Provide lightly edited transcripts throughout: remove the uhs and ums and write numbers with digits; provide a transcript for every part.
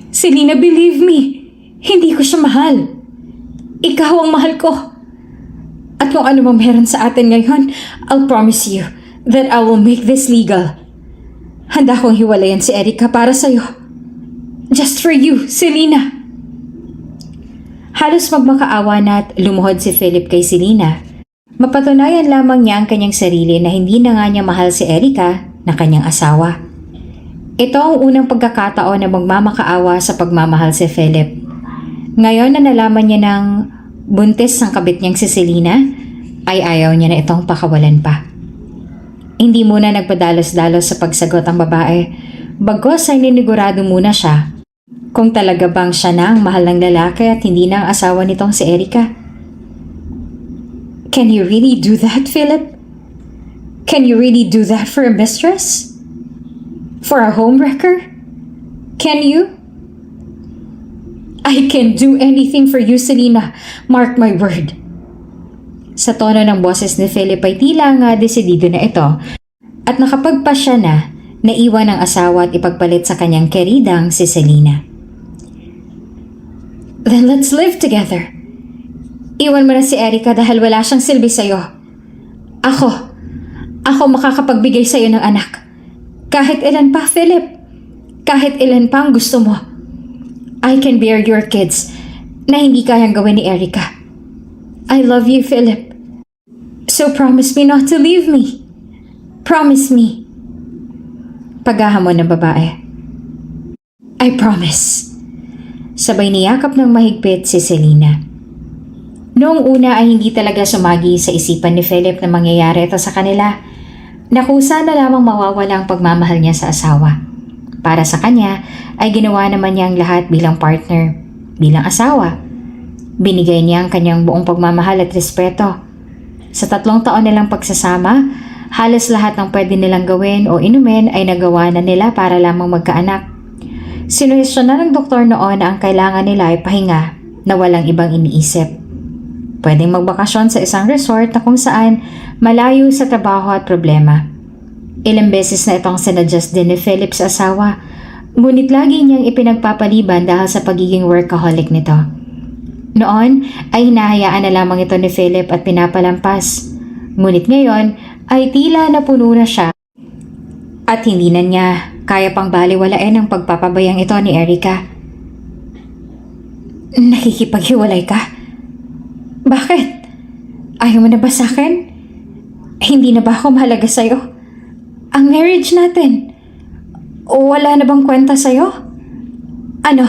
Selena, believe me. Hindi ko siya mahal. Ikaw ang mahal ko. At kung ano mang meron sa atin ngayon, I'll promise you that I will make this legal. Handa kong hiwalayan si Erica para sa'yo. Just for you, Selena. Halos magmakaawa na at lumuhod si Philip kay Selena. Mapatunayan lamang niya ang kanyang sarili na hindi na nga niya mahal si Erica na kanyang asawa. Ito ang unang pagkakataon na magmamakaawa sa pagmamahal si Philip. Ngayon na nalaman niya ng buntis ang kabit niyang si Selena, ay ayaw niya na itong pakawalan pa. Hindi muna nagpadalos-dalos sa pagsagot ang babae, bagkus ay ninigurado muna siya kung talaga bang siya na ang mahal ng lalaki at hindi na ang asawa nitong si Erica. Can you really do that, Philip? Can you really do that for a mistress? For a homewrecker? Can you? I can do anything for you, Selena. Mark my word. Sa tono ng boses ni Philip ay tila nga desidido na ito at nakapagpasya na naiwan ang asawa at ipagpalit sa kanyang keridang si Selena. Then let's live together. Iwan mo na si Erica dahil wala siyang silbi sa'yo. Ako makakapagbigay sa'yo ng anak. Kahit ilan pa, Philip. Kahit ilan pa ang gusto mo. I can bear your kids na hindi kayang gawin ni Erica. I love you, Philip. So promise me not to leave me. Promise me. Paghahamon ng babae. I promise. Sabay niyakap ng mahigpit si Selena. Noong una ay hindi talaga sumagi sa isipan ni Philip na mangyayari ito sa kanila. Nakusa na lamang mawawala ang pagmamahal niya sa asawa. Para sa kanya ay ginawa naman niya ang lahat bilang partner, bilang asawa. Binigay niya ang kanyang buong pagmamahal at respeto. Sa 3 taon nilang pagsasama, halos lahat ng pwede nilang gawin o inumin ay nagawa na nila para lamang magkaanak. Sinuhestyon na ng doktor noon na ang kailangan nila ay pahinga na walang ibang iniisip. Pwedeng magbakasyon sa isang resort na kung saan malayo sa trabaho at problema. Ilang beses na itong sinadjust din ni Philip sa asawa, ngunit lagi niyang ipinagpapaliban dahil sa pagiging workaholic nito. Noon ay hinahayaan na lamang ito ni Philip at pinapalampas. Ngunit ngayon ay tila napuno na siya at hindi na niya kaya pang baliwalain ang pagpapabayang ito ni Erica. Nakikipaghiwalay ka? Bakit? Ayaw mo na ba sa akin? Hindi na ba ako mahalaga sa'yo? Ang marriage natin, wala na bang kwenta sa'yo? Ano?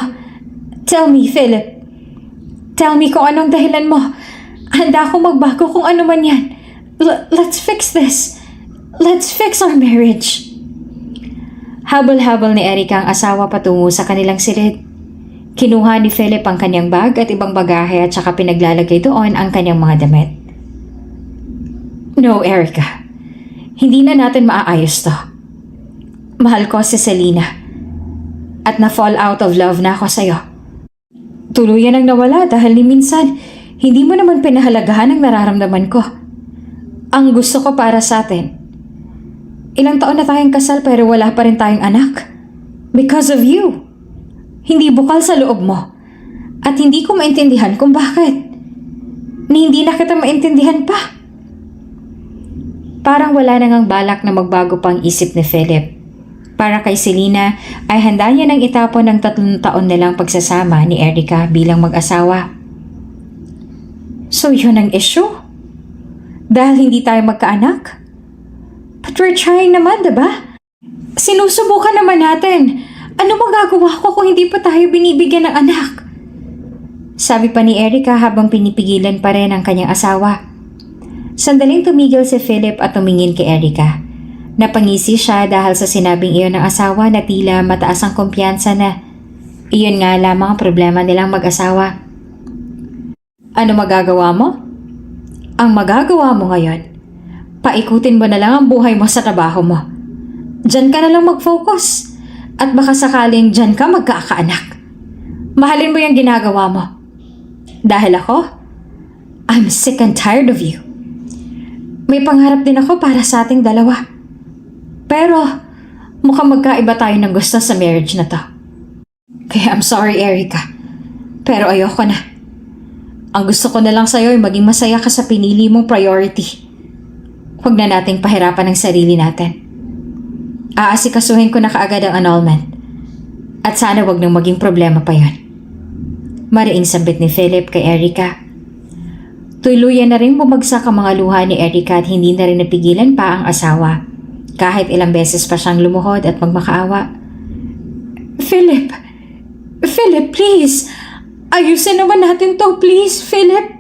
Tell me, Philip. Tell me kung anong dahilan mo. Handa akong magbago kung ano man yan. Let's fix this. Let's fix our marriage. Habol-habol ni Erica ang asawa patungo sa kanilang silid. Kinuha ni Philip ang kanyang bag at ibang bagahe at saka pinaglalagay doon ang kanyang mga damit. No, Erica. Hindi na natin maaayos to. Mahal ko si Selena. At na-fall out of love na ako sa'yo. Tuluyan ang nawala dahil ni minsan, hindi mo naman pinahalagahan ang nararamdaman ko. Ang gusto ko para sa atin. Ilang taon na tayong kasal pero wala pa rin tayong anak. Because of you. Hindi bukal sa loob mo. At hindi ko maintindihan kung bakit. Ni hindi na kita maintindihan pa. Parang wala na ngang balak na magbago pang isip ni Philip. Para kay Selena ay handa niya nang itapon ng 3 taon nilang pagsasama ni Erica bilang mag-asawa. So yun ang issue? Dahil hindi tayo magkaanak? But we're trying naman, diba? Sinusubukan naman natin. Ano magagawa ko kung hindi pa tayo binibigyan ng anak? Sabi pa ni Erica habang pinipigilan pa rin ang kanyang asawa. Sandaling tumigil si Philip at tumingin kay Erica. Napangisi siya dahil sa sinabing iyon ng asawa na tila mataas ang kumpiyansa na iyon nga lamang ang problema nilang mag-asawa. Ano magagawa mo? Ang magagawa mo ngayon, paikutin mo na lang ang buhay mo sa trabaho mo. Diyan ka na lang mag-focus. At baka sakaling dyan ka magkakaanak. Mahalin mo yung ginagawa mo. Dahil ako, I'm sick and tired of you. May pangarap din ako para sa ating dalawa. Pero mukhang magkaiba tayo ng gusto sa marriage na to. Kaya I'm sorry, Erica. Pero ayoko na. Ang gusto ko na lang sa'yo ay maging masaya ka sa pinili mong priority. Huwag na nating pahirapan ang sarili natin. Aasikasuhin ko na kaagad ang annulment. At sana wag nang maging problema pa yon. Mariing sambit ni Philip kay Erica. Tuluyan na rin bumagsak ang mga luha ni Erica at hindi na rin napigilan pa ang asawa. Kahit ilang beses pa siyang lumuhod at magmakaawa. Philip! Philip, please! Ayusin naman natin to, please, Philip!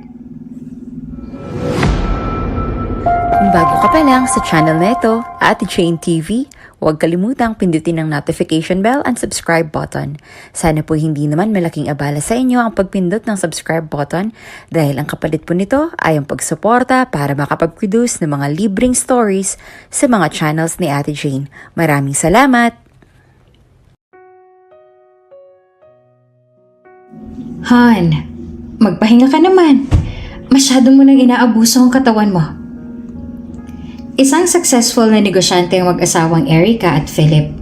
Kung bago ka pa lang sa channel na ito, Ate Jane TV, huwag kalimutang pindutin ang notification bell and subscribe button. Sana po hindi naman malaking abala sa inyo ang pagpindot ng subscribe button dahil ang kapalit po nito ay ang pagsuporta para makapag-produce ng mga libreng stories sa mga channels ni Ate Jane. Maraming salamat! Han, magpahinga ka naman. Masyado mo nang inaabuso ang katawan mo. Isang successful na negosyante ang mag-asawang Erica at Philip.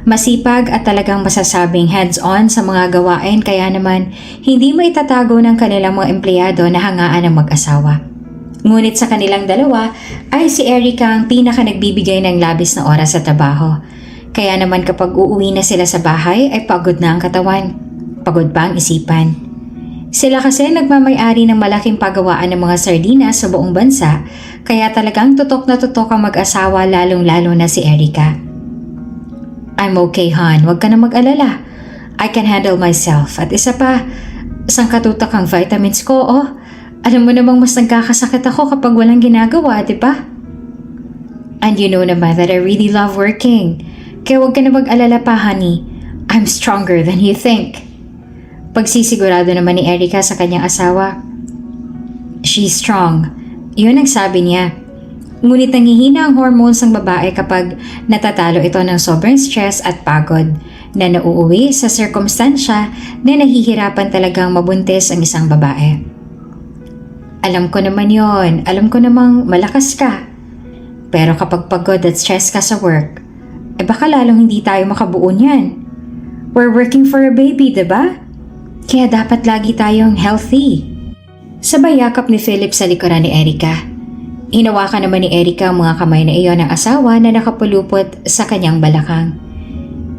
Masipag at talagang masasabing hands-on sa mga gawain kaya naman hindi maitatago ng kanilang mga empleyado na hangaan ng mag-asawa. Ngunit sa kanilang dalawa ay si Erica ang pinaka nagbibigay ng labis na oras sa trabaho. Kaya naman kapag uuwi na sila sa bahay ay pagod na ang katawan. Pagod pa ang isipan. Sila kasi nagmamay-ari ng malaking pagawaan ng mga sardinas sa buong bansa, kaya talagang tutok na tutok ang mag-asawa lalong-lalo na si Erica. I'm okay, Han. Huwag ka na mag-alala. I can handle myself. At isa pa, sangkatutak ang vitamins ko, oh. Alam mo namang mas nagkakasakit ako kapag walang ginagawa, di ba? And you know naman that I really love working. Kaya huwag ka na mag-alala pa, honey. I'm stronger than you think. Pagsisigurado naman ni Erica sa kanyang asawa. She's strong. Yun ang sabi niya. Ngunit nanghihina ang hormones ng babae kapag natatalo ito ng sobrang stress at pagod na nauuwi sa sirkumstansya na nahihirapan talagang mabuntis ang isang babae. Alam ko naman yon. Alam ko namang malakas ka. Pero kapag pagod at stress ka sa work, baka lalong hindi tayo makabuo niyan. We're working for a baby, diba? Kaya dapat lagi tayong healthy. Sabay yakap ni Philip sa likuran ni Erica. Hinawakan naman ni Erica ang mga kamay na iyon ng asawa na nakapulupot sa kanyang balakang.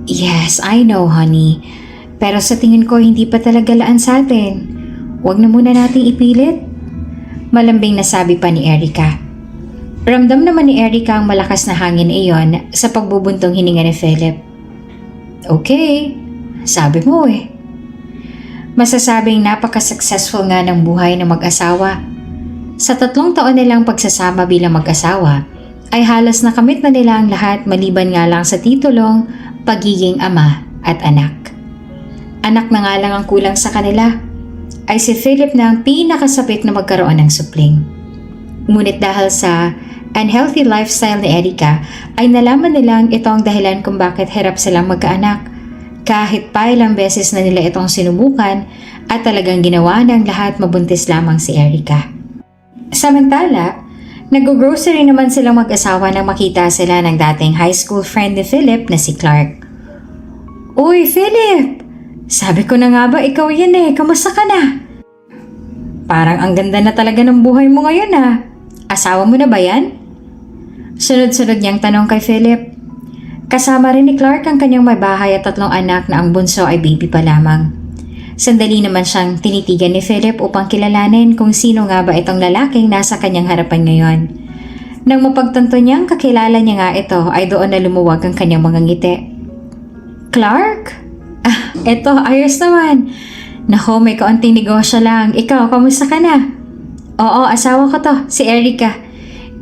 Yes, I know, honey. Pero sa tingin ko hindi pa talaga laan sa atin. Huwag na muna nating ipilit. Malambing na sabi pa ni Erica. Ramdam naman ni Erica ang malakas na hangin iyon sa pagbubuntong hininga ni Philip. Okay, sabi mo eh. Masasabing napaka-successful nga ng buhay ng mag-asawa. Sa 3 taon nilang pagsasama bilang mag-asawa, ay halos nakamit na nila ang lahat maliban nga lang sa titulong pagiging ama at anak. Anak na nga lang ang kulang sa kanila, ay si Philip na ang pinakasapit na magkaroon ng supling. Ngunit dahil sa unhealthy lifestyle ni Erica, ay nalaman nilang ito ang dahilan kung bakit hirap silang magkaanak. Kahit pa ilang beses na nila itong sinubukan at talagang ginawa ng lahat mabuntis lamang si Erica. Samantala, nag-grocery naman silang mag-asawa nang makita sila ng dating high school friend ni Philip na si Clark. Uy, Philip! Sabi ko na nga ba ikaw yan eh, kamusta ka na? Parang ang ganda na talaga ng buhay mo ngayon ah. Asawa mo na ba yan? Sunod-sunod niyang tanong kay Philip. Kasama rin ni Clark ang kanyang may bahay at 3 anak na ang bunso ay baby pa lamang. Sandali naman siyang tinitigan ni Philip upang kilalanin kung sino nga ba itong lalaking nasa kanyang harapan ngayon. Nang mapagtanto niyang kakilala niya nga ito ay doon na lumuwag ang kanyang mga ngiti. Clark? Ah, eto, ayos naman. Nako, may kaunting negosyo lang. Ikaw, kamusta ka na? Oo, asawa ko to, si Erica.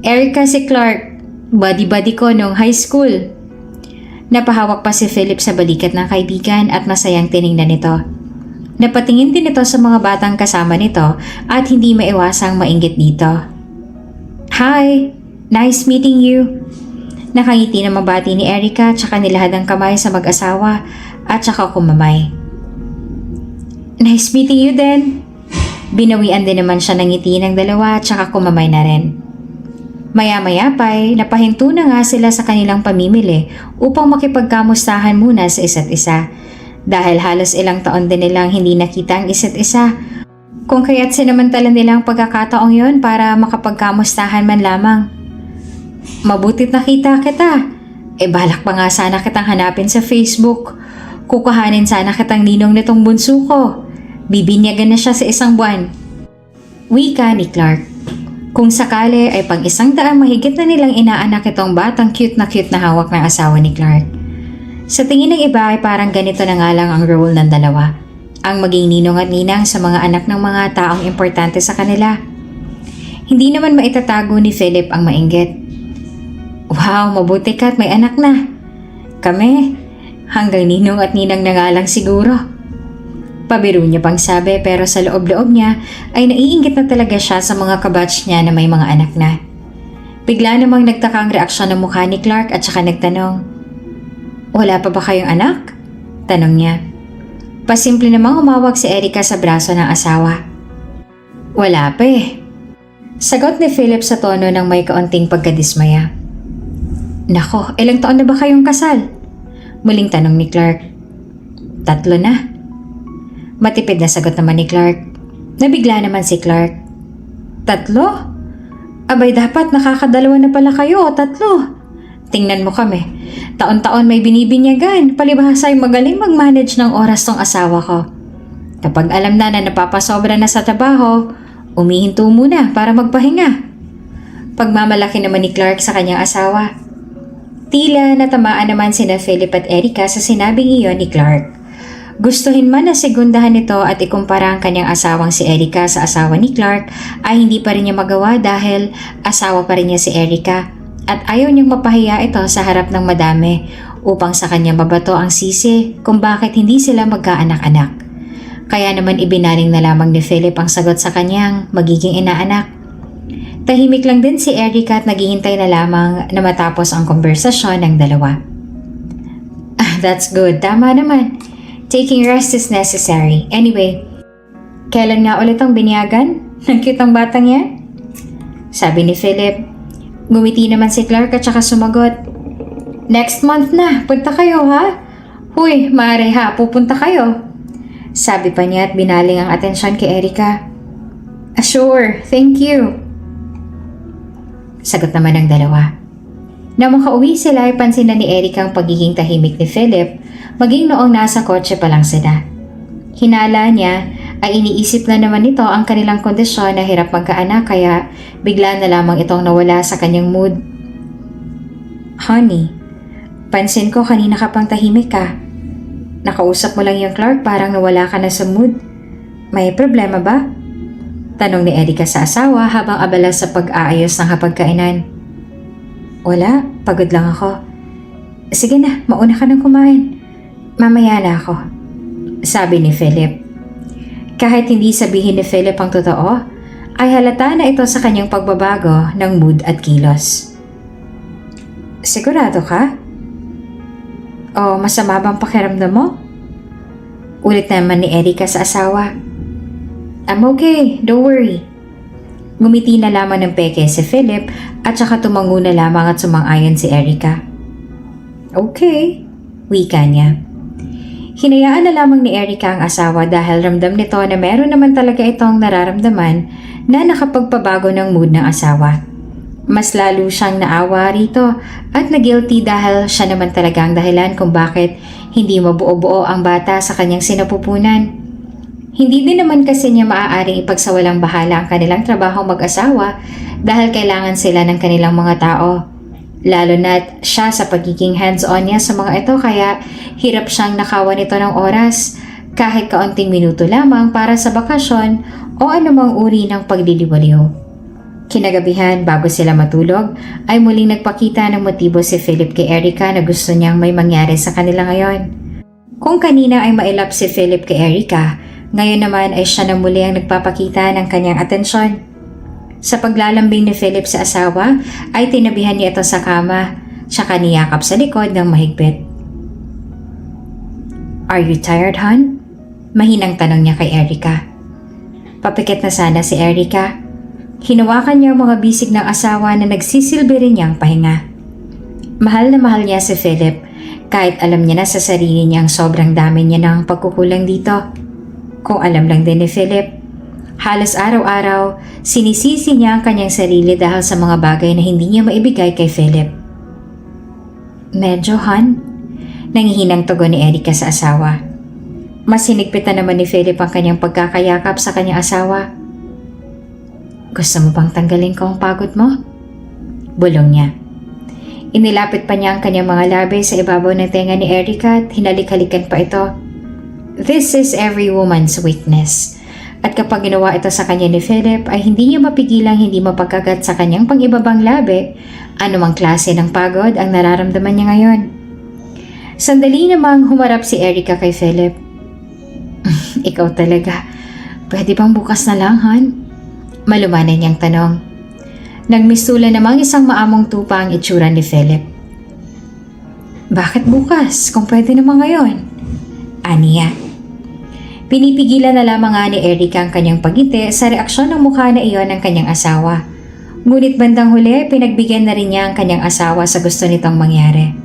Erica si Clark. Buddy-buddy ko nung high school. Napahawak pa si Philip sa balikat ng kaibigan at masayang tiningnan nito. Napatingin din ito sa mga batang kasama nito at hindi maiwasang mainggit dito. Hi! Nice meeting you! Nakangiti na mabati ni Erica tsaka nilahad ang kamay sa mag-asawa at tsaka kumamay. Nice meeting you din! Binawian din naman siya ng ngiti ng dalawa at tsaka kumamay na rin. Maya-maya pa'y napahinto na nga sila sa kanilang pamimili upang makipagkamustahan muna sa isa't isa. Dahil halos ilang taon din nilang hindi nakita ang isa't isa. Kung kaya't sinamantala nilang pagkakataong yon para makapagkamustahan man lamang. Mabutit nakita kita. Balak pa nga sana kitang hanapin sa Facebook. Kukuhanin sana kitang ninong nitong bunso ko. Bibinyagan na siya sa 1 buwan. Wika ni Clark. Kung sakali ay pang 100 mahigit na nilang inaanak itong batang cute na hawak ng asawa ni Clark. Sa tingin ng iba ay parang ganito na nga lang ang role ng dalawa. Ang maging ninong at ninang sa mga anak ng mga taong importante sa kanila. Hindi naman maitatago ni Philip ang mainggit. Wow, mabuti ka at may anak na. Kami, hanggang ninong at ninang na nga lang siguro. Pabiro niya pang sabi pero sa loob-loob niya ay naiinggit na talaga siya sa mga kabatch niya na may mga anak na. Bigla namang nagtaka ang reaksyon ng mukha ni Clark at saka nagtanong, "Wala pa ba kayong anak?" Tanong niya. Pasimple namang umawag si Erica sa braso ng asawa. "Wala pa eh." Sagot ni Philip sa tono ng may kaunting pagkadismaya. "Nako, ilang taon na ba kayong kasal?" Muling tanong ni Clark. 3 na. Matipid na sagot naman ni Clark. Nabigla naman si Clark. 3? Abay dapat nakakadalawa na pala kayo, 3. Tingnan mo kami. Taon-taon may binibinyagan, palibhasa ay magaling mag-manage ng oras tong asawa ko. Kapag alam na napapasobra na sa trabaho, umihinto muna para magpahinga. Pagmamalaki naman ni Clark sa kanyang asawa. Tila natamaan naman sina Philip at Erica sa sinabing iyon ni Clark. Gustuhin man na segundahan ito at ikumpara ang kanyang asawang si Erica sa asawa ni Clark ay hindi pa rin niya magawa dahil asawa pa rin niya si Erica at ayaw niyang mapahiya ito sa harap ng madami upang sa kanya mabato ang sisi kung bakit hindi sila magkaanak-anak. Kaya naman ibinaling na lamang ni Philip ang sagot sa kanyang magiging inaanak. Tahimik lang din si Erica at naghihintay na lamang na matapos ang konversasyon ng dalawa. That's good, tama naman. Taking rest is necessary. Anyway, kailan nga ulit ang binyagan ng kitang batang yan? Sabi ni Philip. Ngumiti naman si Clark at saka sumagot. Next month na, punta kayo ha? Huy, maaari ha, pupunta kayo. Sabi pa niya at binaling ang atensyon kay Erica. Sure, thank you. Sagot naman ng dalawa. Nang makauwi sila ay pansin na ni Erica ang pagiging tahimik ni Philip, maging noong nasa kotse pa lang sila. Hinala niya ay iniisip na naman nito ang kanilang kondisyon na hirap magkaanak kaya bigla na lamang itong nawala sa kanyang mood. Honey, pansin ko kanina ka pang tahimik ka. Nakausap mo lang yung Clark parang nawala ka na sa mood. May problema ba? Tanong ni Erica sa asawa habang abala sa pag-aayos ng hapagkainan. Wala, pagod lang ako. Sige na, mauna ka nang kumain. Mamaya na ako. Sabi ni Philip. Kahit hindi sabihin ni Philip ang totoo, ay halata na ito sa kanyang pagbabago ng mood at kilos. Sigurado ka? O masama bang pakiramdam mo? Ulit naman ni Erica sa asawa. I'm okay, don't worry. Ngumiti na lamang ng peke si Philip at saka tumango na lamang at sumang-ayon si Erica. Okay, wika niya. Hinayaan na lamang ni Erica ang asawa dahil ramdam nito na meron naman talaga itong nararamdaman na nakapagpabago ng mood ng asawa. Mas lalo siyang naawa rito at na-guilty dahil siya naman talaga ang dahilan kung bakit hindi mabuo-buo ang bata sa kanyang sinapupunan. Hindi din naman kasi niya maaaring ipagsawalang bahala ang kanilang trabaho mag-asawa dahil kailangan sila ng kanilang mga tao. Lalo na't siya sa pagiging hands-on niya sa mga ito kaya hirap siyang nakawan nito ng oras kahit kaunting minuto lamang para sa bakasyon o anumang uri ng pagliliwaliw. Kinagabihan bago sila matulog ay muling nagpakita ng motibo si Philip kay Erica na gusto niyang may mangyari sa kanila ngayon. Kung kanina ay mailap si Philip kay Erica, ngayon naman ay siya na muli ang nagpapakita ng kanyang atensyon. Sa paglalambing ni Philip sa asawa ay tinabihan niya ito sa kama, tsaka niyakap sa likod ng mahigpit. Are you tired, hon? Mahinang tanong niya kay Erica. Papikit na sana si Erica. Hinawakan niya ang mga bisig ng asawa na nagsisilbi rin niyang pahinga. Mahal na mahal niya si Philip, Kahit alam niya na sa sarili niya ang sobrang dami niya ng pagkukulang dito. Kung alam lang din ni Philip, halos araw-araw sinisisi niya ang kanyang sarili dahil sa mga bagay na hindi niya maibigay kay Philip. Medyo, hon? Nangihinang tugon ni Erica sa asawa. Mas hinigpitan naman ni Philip ang kanyang pagkakayakap sa kanyang asawa. Gusto mo bang tanggalin ko ang pagod mo? Bulong niya. Inilapit pa niya ang kanyang mga labi sa ibabaw ng tenga ni Erica at hinalik-halikan pa ito. This is every woman's weakness. At kapag ginawa ito sa kanya ni Philip ay hindi niya mapigilang hindi mapagkagat sa kanyang pang-ibabang labi anumang klase ng pagod ang nararamdaman niya ngayon. Sandali namang humarap si Erica kay Philip. Ikaw talaga. Pwede bang bukas na lang, hon? Malumanay niyang tanong. Nagmistula namang isang maamong tupa ang itsura ni Philip. Bakit bukas? Kung pwede naman ngayon. Aniya. Pinipigilan na lamang nga ni Erica ang kanyang pagngiti sa reaksyon ng mukha na iyon ng kanyang asawa. Ngunit bandang huli, pinagbigyan na rin niya ang kanyang asawa sa gusto nitong mangyari.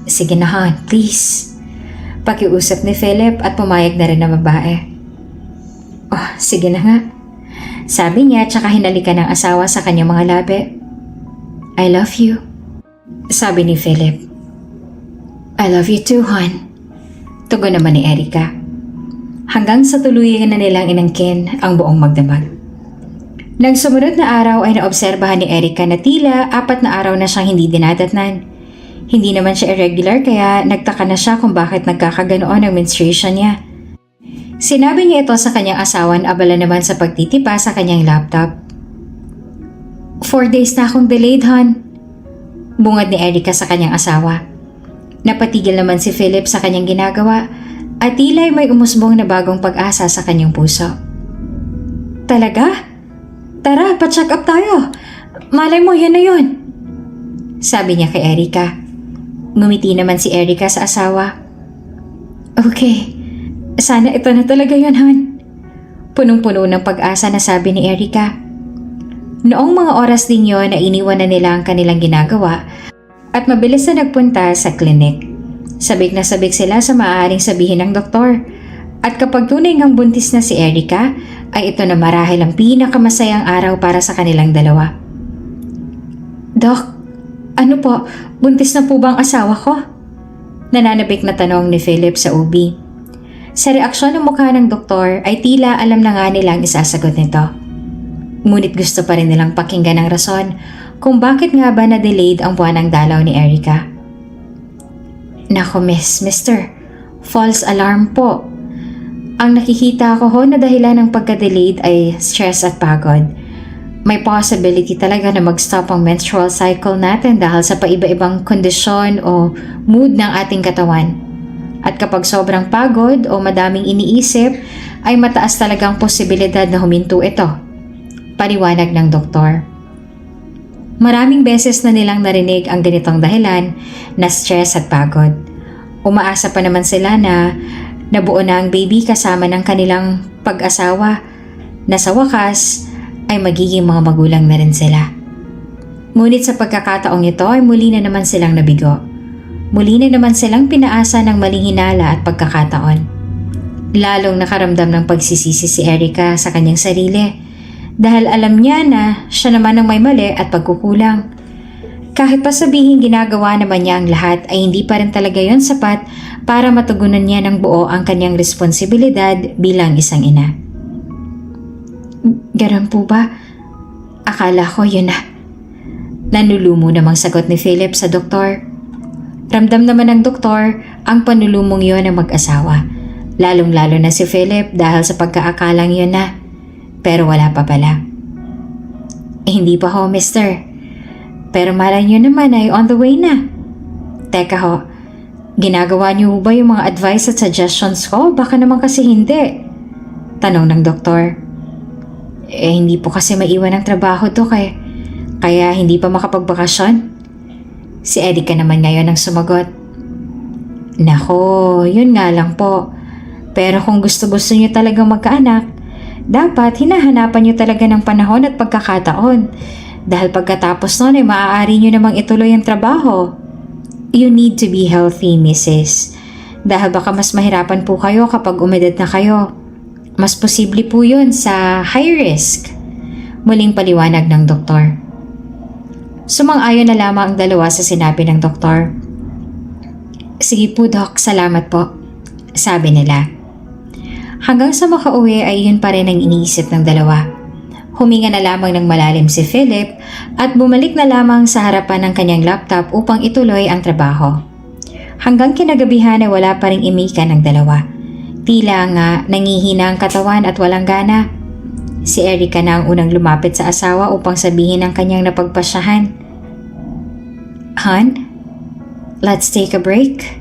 Sige na, hon, please. Pakiusap ni Philip at pumayag na rin ang babae. Oh, sige na nga. Sabi niya tsaka hinalikan ng asawa sa kanyang mga labi. I love you. Sabi ni Philip. I love you too, hon. Tugon naman ni Erica. Hanggang sa tuluyan na nilang inangkin ang buong magdamag. Nang sumunod na araw ay naobserbahan ni Erica na tila 4 na araw na siyang hindi dinadatnan. Hindi naman siya irregular kaya nagtaka na siya kung bakit nagkakaganoon ang menstruation niya. Sinabi niya ito sa kanyang asawa na abala naman sa pagtitipa sa kanyang laptop. 4 days na akong delayed, hon. Bungad ni Erica sa kanyang asawa. Napatigil naman si Philip sa kanyang ginagawa at tila may umusbong na bagong pag-asa sa kanyang puso. Talaga? Tara, pa-check up tayo. Malay mo, yan na yun. Sabi niya kay Erica. Ngumiti naman si Erica sa asawa. Okay, sana ito na talaga yun, hon. Punong-puno ng pag-asa na sabi ni Erica. Noong mga oras din yun na iniwan na nila ang kanilang ginagawa at mabilis na nagpunta sa klinik. Sabik na sabik sila sa maaaring sabihin ng doktor. At kapag tunay ngang buntis na si Erica, ay ito na marahil ang pinakamasayang araw para sa kanilang dalawa. Dok, ano po, buntis na po ba ang asawa ko? Nananabik na tanong ni Philip sa OB. Sa reaksyon ng mukha ng doktor ay tila alam na nga nilang isasagot nito. Ngunit gusto pa rin nilang pakinggan ang rason kung bakit nga ba na-delayed ang buwanang dalaw ni Erica. Nako mister, false alarm po. Ang nakikita ko ho na dahilan ng pagka-delayed ay stress at pagod. May possibility talaga na mag-stop ang menstrual cycle natin dahil sa paiba-ibang kondisyon o mood ng ating katawan. At kapag sobrang pagod o madaming iniisip, ay mataas talagang posibilidad na huminto ito. Paliwanag ng doktor. Maraming beses na nilang narinig ang ganitong dahilan na stress at pagod. Umaasa pa naman sila na nabuo na ang baby kasama ng kanilang pag-asawa na sa wakas ay magiging mga magulang na rin sila. Ngunit sa pagkakataong ito ay muli na naman silang nabigo. Muli na naman silang pinaasa ng maling hinala at pagkakataon. Lalong nakaramdam ng pagsisisi si Erica sa kanyang sarili dahil alam niya na siya naman ang may mali at pagkukulang. Kahit pa sabihin ginagawa naman niya ang lahat ay hindi pa rin talaga yon sapat para matugunan niya ng buo ang kanyang responsibilidad bilang isang ina. Ganon po ba? Akala ko yun na. Nanulumo namang sagot ni Philip sa doktor. Ramdam naman ng doktor ang panulumong yun ng mag-asawa. Lalong-lalo na si Philip dahil sa pagkaakalang yun na. Pero wala pa pala. Hindi pa ho, mister. Pero malay nyo naman ay on the way na. Teka ho, ginagawa niyo ba yung mga advice at suggestions ko? Baka naman kasi hindi. Tanong ng doktor. Hindi po kasi maiwan ang trabaho to kaya hindi pa makapagbakasyon. Si Erica naman ngayon ang sumagot. Nako, yun nga lang po. Pero kung gusto-gusto niyo talagang magkaanak, dapat hinahanapan niyo talaga ng panahon at pagkakataon. Dahil pagkatapos nun ay maaari niyo namang ituloy ang trabaho. You need to be healthy, Mrs. Dahil baka mas mahirapan po kayo kapag umedad na kayo. Mas posible po yun sa high risk. Muling paliwanag ng doktor. Sumang-ayon na lamang ang dalawa sa sinabi ng doktor. Sige po, Doc. Salamat po. Sabi nila. Hanggang sa makauwi ay yun pa rin ang iniisip ng dalawa. Huminga na lamang ng malalim si Philip at bumalik na lamang sa harapan ng kanyang laptop upang ituloy ang trabaho. Hanggang kinagabihan ay wala pa ring imika ng dalawa. Tila nga nangihina ang katawan at walang gana. Si Erica na ang unang lumapit sa asawa upang sabihin ang kanyang napagpasyahan. "Hon, let's take a break,"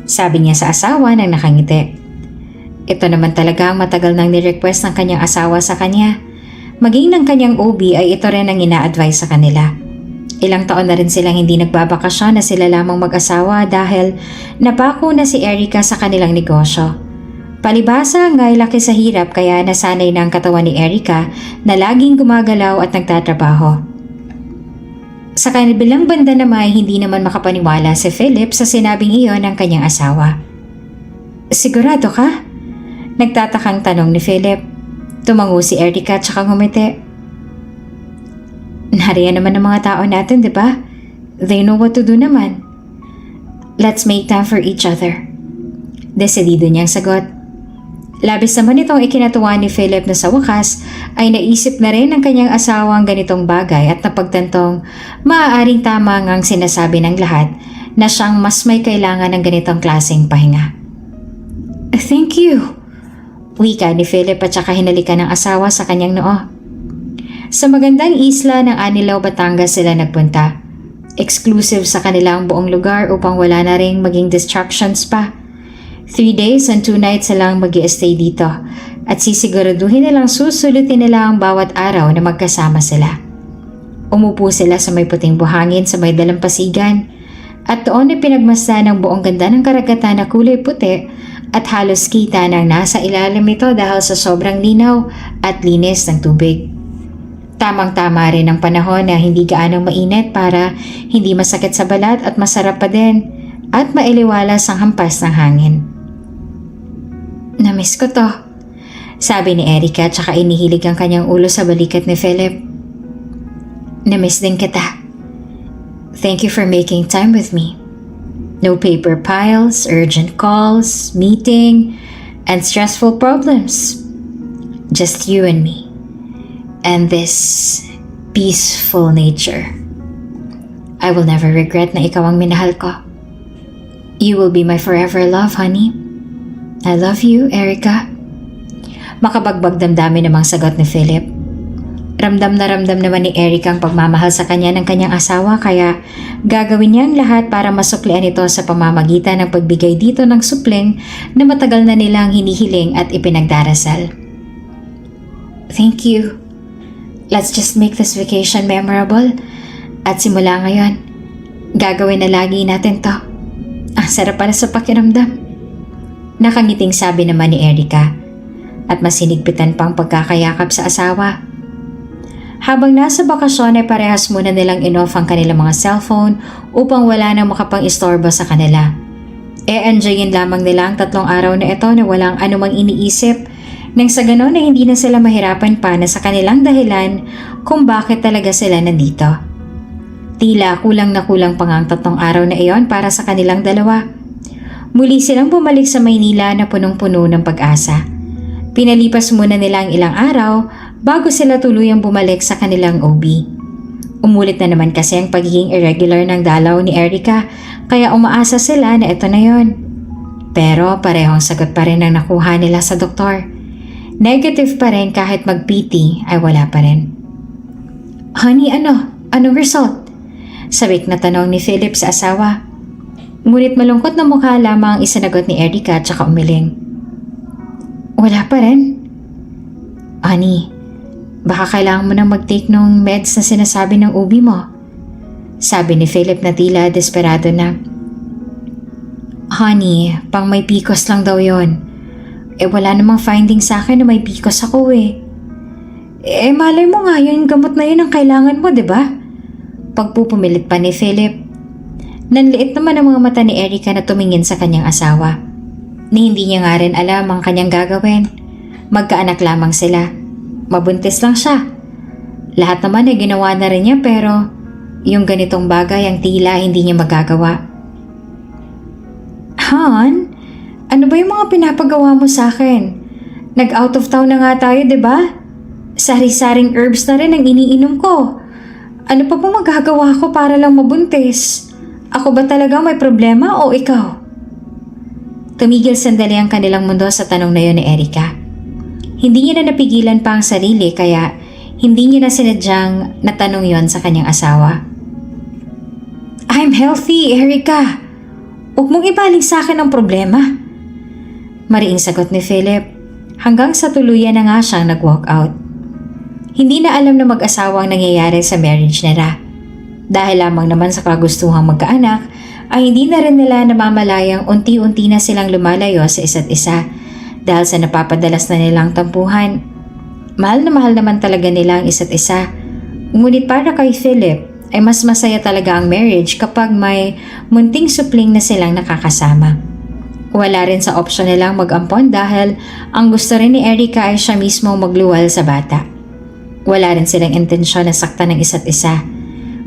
sabi niya sa asawa nang nakangiti. Ito naman talaga ang matagal nang ni-request ng kanyang asawa sa kanya. Maging ng kanyang OB ay ito rin ang ina-advise sa kanila. Ilang taon na rin silang hindi nagbabakasyon na sila lamang mag-asawa dahil napako na si Erica sa kanilang negosyo. Palibasa nga'y laki sa hirap kaya nasanay na ang katawan ni Erica na laging gumagalaw at nagtatrabaho. Sa kabilang banda naman ay hindi naman makapaniwala si Philip sa sinabing iyon ng kanyang asawa. "Sigurado ka?" Nagtatakang tanong ni Philip. Tumango si Erica at saka ngumiti. "Nariyan naman ang mga tao natin, di ba? They know what to do naman. Let's make time for each other." Desidido niyang sagot. Labis naman itong ikinatuwa ni Philip na sa wakas ay naisip na rin ng kanyang asawa ang ganitong bagay at napagtantong maaaring tama ngang sinasabi ng lahat na siyang mas may kailangan ng ganitong klaseng pahinga. "Thank you," wika ni Philip at saka hinalikan ng asawa sa kanyang noo. Sa magandang isla ng Anilao, Batangas sila nagpunta. Exclusive sa kanilang buong lugar upang wala na ring maging distractions pa. 3 days and 2 nights silang mag-i-stay dito at sisiguraduhin nilang susulutin nila ang bawat araw na magkasama sila. Umupo sila sa may puting buhangin sa may dalampasigan at doon ay pinagmasdan ang buong ganda ng karagatan na kulay puti at halos kita ng nasa ilalim ito dahil sa sobrang linaw at linis ng tubig. Tamang-tama rin ang panahon na hindi gaanong mainit para hindi masakit sa balat at masarap pa din at mailiwalas ang hampas ng hangin. "Namiss ko to," sabi ni Erica at saka inihilig ang kanyang ulo sa balikat ni Philip. "Namiss din kita. Thank you for making time with me. No paper piles, urgent calls, meeting, and stressful problems. Just you and me. And this peaceful nature. I will never regret na ikaw ang minahal ko. You will be my forever love, honey. I love you, Erica." Makabagbag damdamin namang sagot ni Philip. Ramdam na ramdam naman ni Erica ang pagmamahal sa kanya ng kanyang asawa kaya gagawin niya ang lahat para masuklian ito sa pamamagitan ng pagbigay dito ng supling na matagal na nilang hinihiling at ipinagdarasal. "Thank you. Let's just make this vacation memorable at simula ngayon, gagawin na lagi natin to. Ang sarap pala sa pakiramdam." Nakangiting sabi naman ni Erica at masinigpitan pang pagkakayakap sa asawa. Habang nasa bakasyon ay parehas muna nilang in-off ang kanilang mga cellphone upang wala nang makapang-istorbo sa kanila. E-enjoyin lamang nila ang 3 araw na ito na walang anumang iniisip nang sa ganon ay hindi na sila mahirapan pa na sa kanilang dahilan kung bakit talaga sila nandito. Tila kulang na kulang pa nga ang 3 araw na iyon para sa kanilang dalawa. Muli silang bumalik sa Maynila na punong-puno ng pag-asa. Pinalipas muna nila ang ilang araw bago sila tuluyang bumalik sa kanilang OB. Umulit na naman kasi ang pagiging irregular ng dalaw ni Erica kaya umaasa sila na ito na yon. Pero parehong sagot pa rin ang nakuha nila sa doktor. Negative pa rin kahit mag-PT ay wala pa rin. "Honey, anong result?" sabik na tanong ni Philip sa asawa. Ngunit malungkot na mukha lamang ang isinagot ni Erica at saka umiling. "Wala pa rin." "Honey, baka kailangan mo nang mag-take ng meds na sinasabi ng OB mo," sabi ni Philip na tila desperado na. "Honey, pang may PCOS lang daw yon. Wala namang finding sa akin na may PCOS ako eh." Malay mo nga yung gamot na yun ang kailangan mo, di ba? Pagpupumilit pa ni Philip. Nanliit naman ang mga mata ni Erica na tumingin sa kanyang asawa. Ni hindi niya nga rin alam ang kanyang gagawin. Magkaanak lamang sila. Mabuntis lang siya. Lahat naman ay ginawa na rin niya pero yung ganitong bagay ang tila hindi niya magagawa. Han, ano ba yung mga pinapagawa mo sa akin? Nag-out of town na nga tayo, 'di ba? Sari-saring herbs na rin ang iniinom ko. Ano pa ba magagawa ko para lang mabuntis? Ako ba talaga may problema o ikaw? Tumigil sandali ang kanilang mundo sa tanong na yun ni Erica. Hindi niya na napigilan pa ang sarili kaya hindi niya na sinadyang natanong yon sa kanyang asawa. I'm healthy, Erica. Huwag mong ibaling sa akin ang problema. Mariing sagot ni Philip hanggang sa tuluyan na nga siyang nag-walk out. Hindi na alam na mag-asawa ang nangyayari sa marriage nila. Dahil lamang naman sa kagustuhang magkaanak ay hindi na rin nila namamalayang unti-unti na silang lumalayo sa isa't isa dahil sa napapadalas na nilang tampuhan. Mahal na mahal naman talaga nila ang isa't isa. Ngunit para kay Philip ay mas masaya talaga ang marriage kapag may munting supling na silang nakakasama. Wala rin sa opsyon nilang mag-ampon dahil ang gusto rin ni Erica ay siya mismo magluwal sa bata. Wala rin silang intensyon na saktan ng isa't isa.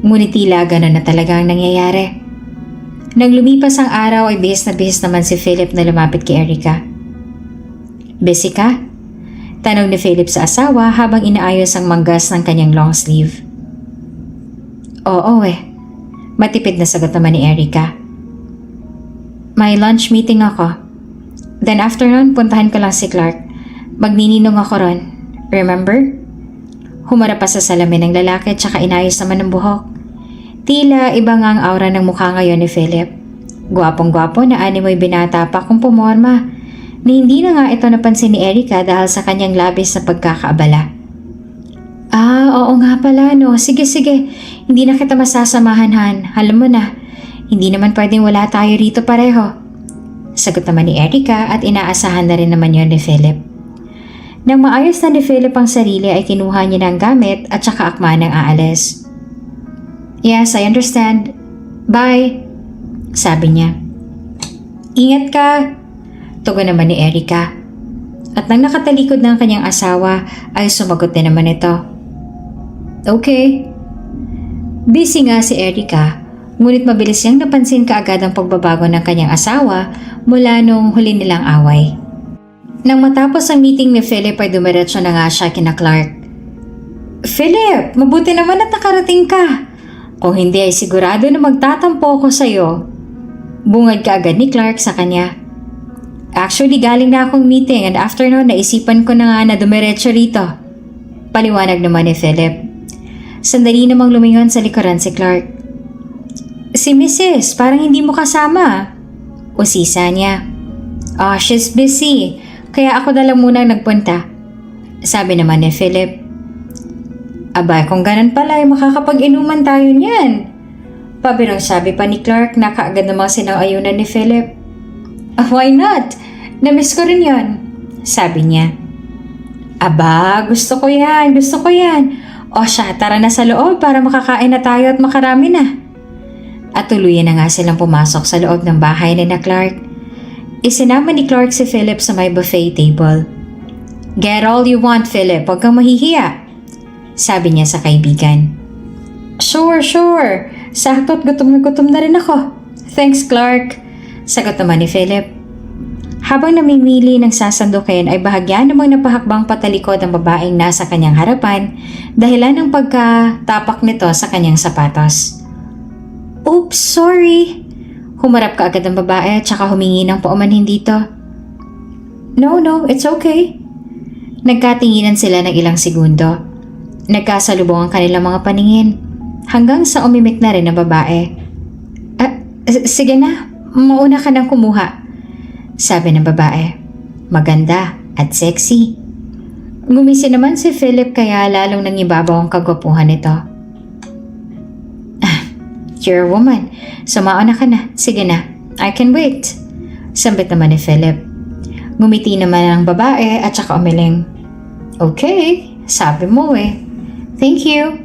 Ngunit tila gano'n na talaga ang nangyayari. Nang lumipas ang araw ay bihis naman si Philip na lumapit kay Erica. Busy ka? Tanong ni Philip sa asawa habang inaayos ang manggas ng kanyang long sleeve. Oo matipid na sagot naman ni Erica. May lunch meeting ako. Then after nun, puntahan ko lang si Clark. Magnininong ako ron. Remember? Humarap pa sa salamin ng lalaki at saka inayos naman ng buhok. Tila iba nga ang aura ng mukha ngayon ni Philip. Gwapong-gwapo na animoy binata pa kung pumorma. Ni hindi na nga ito napansin ni Erica dahil sa kanyang labis na pagkakaabala. Oo nga pala no. Sige. Hindi na kita masasamahan, Han. Alam mo na, hindi naman pwedeng wala tayo rito pareho. Sagot naman ni Erica at inaasahan na rin naman yon ni Philip. Nang maayos na ni Philip ang sarili ay kinuha niya ng gamit at saka akma ng aalis. Yes, I understand. Bye, sabi niya. Ingat ka, tugon naman ni Erica. At nang nakatalikod ng kanyang asawa ay sumagot din naman ito. Okay. Busy nga si Erica, ngunit mabilis niyang napansin kaagad ang pagbabago ng kanyang asawa mula nung huli nilang away. Nang matapos ang meeting ni Philip ay dumiretso na nga siya kina Clark. Philip, mabuti naman at nakarating ka. Kung hindi ay sigurado na magtatampo ako sa'yo. Bungad ka agad ni Clark sa kanya. Actually, galing na akong meeting and after nun, naisipan ko na nga na dumiretso rito. Paliwanag naman ni Philip. Sandali namang lumingon sa likuran si Clark. Si Mrs. parang hindi mo kasama. Usisa niya. She's busy. Kaya ako na lang munang nagpunta. Sabi naman ni Philip. Aba, kung ganun pala ay makakapag-inuman tayo niyan. Pabirong sabi pa ni Clark na kaagad namang sinang-ayunan ni Philip. Why not? Namiss ko rin yon, sabi niya. Aba, gusto ko yan. O siya, tara na sa loob para makakain na tayo at makarami na. At tuluyan na nga silang pumasok sa loob ng bahay ni na Clark. Isinama ni Clark si Philip sa may buffet table. Get all you want, Philip. Huwag kang mahihiya. Sabi niya sa kaibigan. Sure. Sakto't gutom na rin ako. Thanks, Clark. Sagot naman ni Philip. Habang namimili ng sasandukin ay bahagya namang napahakbang patalikod ang babaeng nasa kanyang harapan dahilan ng pagkatapak nito sa kanyang sapatos. Oops, sorry. Humarap ka agad ang babae at saka humingi ng paumanhin dito. No, it's okay. Nagkatinginan sila ng ilang segundo. Nagkasalubong ang kanilang mga paningin hanggang sa umimik na rin ang babae. Sige na, mauna ka nang kumuha, sabi ng babae. Maganda at sexy. Ngumisi naman si Philip kaya lalong nangibabaw ang kagwapuhan nito. You're a woman, so mauna ka na. Sige na, I can wait, sambit naman ni Philip. Ngumiti naman ang babae at saka umiling. Okay, sabi mo Thank you,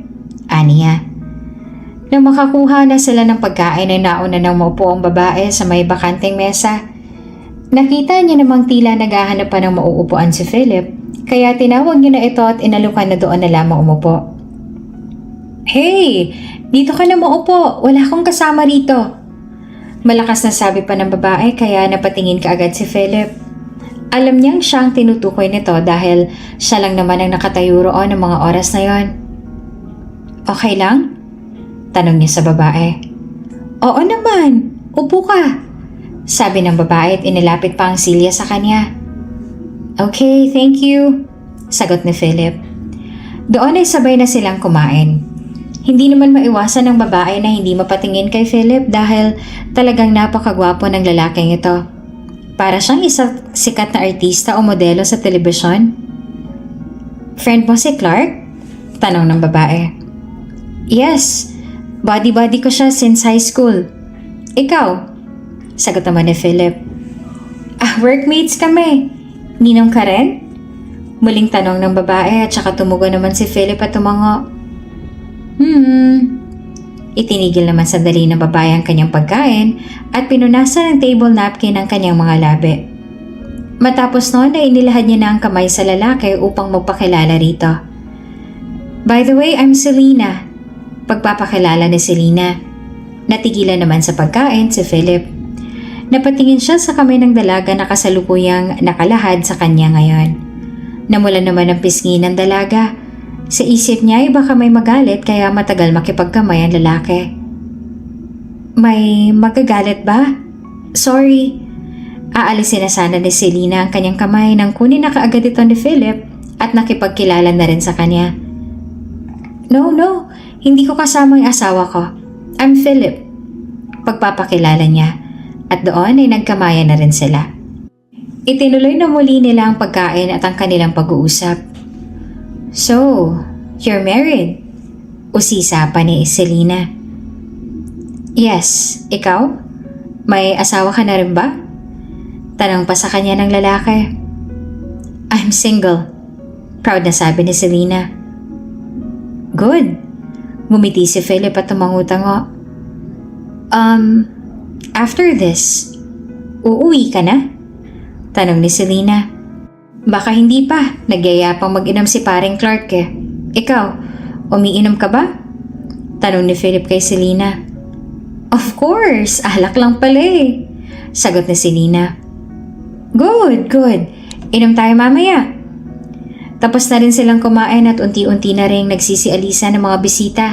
aniya. Nang makakuha na sila ng pagkain ay nauna nang maupo ang babae sa may bakanteng mesa. Nakita niya namang tila naghahanap pa ng mauupuan si Philip, kaya tinawag niya na ito at inalukan na doon na lamang umupo. "Hey! Dito ka na maupo! Wala akong kasama rito!" Malakas na sabi pa ng babae kaya napatingin kaagad si Philip. Alam niyang siyang tinutukoy nito dahil siya lang naman ang nakatayo roon ng mga oras na yon. "Okay lang?" Tanong niya sa babae. "Oo naman, upo ka," sabi ng babae at inilapit pa ang silya sa kanya. "Okay, thank you," sagot ni Philip. Doon ay sabay na silang kumain. Hindi naman maiwasan ng babae na hindi mapatingin kay Philip dahil talagang napakagwapo ng lalaking ito. Para siyang isang sikat na artista o modelo sa telebisyon. "Friend mo si Clark?" Tanong ng babae. "Yes, body-body ko siya since high school. Ikaw?" Sagot naman ni Philip. Workmates kami. Ninong ka rin?" Muling tanong ng babae at saka tumugon naman si Philip at tumango. Itinigil naman sandali ng babae ang kanyang pagkain at pinunasan ng table napkin ang kanyang mga labi. Matapos noon ay inilahad niya na ang kamay sa lalaki upang magpakilala rito. "By the way, I'm Selena." Pagpapakilala ni Selena. Natigilan naman sa pagkain si Philip. Napatingin siya sa kamay ng dalaga na kasalukuyang nakalahad sa kanya ngayon. Namulan naman ang pisngi ng dalaga. Sa isip niya ay baka may magalit kaya matagal makipagkamay ang lalaki. "May magagalit ba? Sorry." Aalisin na sana ni Selena ang kanyang kamay nang kunin na kaagad ito ni Philip at nakipagkilala na rin sa kanya. No, hindi ko kasama ang asawa ko. I'm Philip." Pagpapakilala niya. At doon ay nagkamayan na rin sila. Itinuloy na muli nila ang pagkain at ang kanilang pag-uusap. "So, you're married?" Usisa pa ni Selena. "Yes, ikaw? May asawa ka na rin ba?" Tanong pa sa kanya ng lalaki. "I'm single," proud na sabi ni Selena. "Good." Ngumiti si Philip at tumango-tango. After this, uuwi ka na?" Tanong ni Selena. "Baka hindi pa, nagyayapang mag-inom si paring Clark eh. Ikaw, umiinom ka ba?" Tanong ni Philip kay Selena. "Of course, alak lang pala eh," sagot ni Selena. Good. Inom tayo mamaya." Tapos na rin silang kumain at unti-unti na rin nagsisialisa ng mga bisita.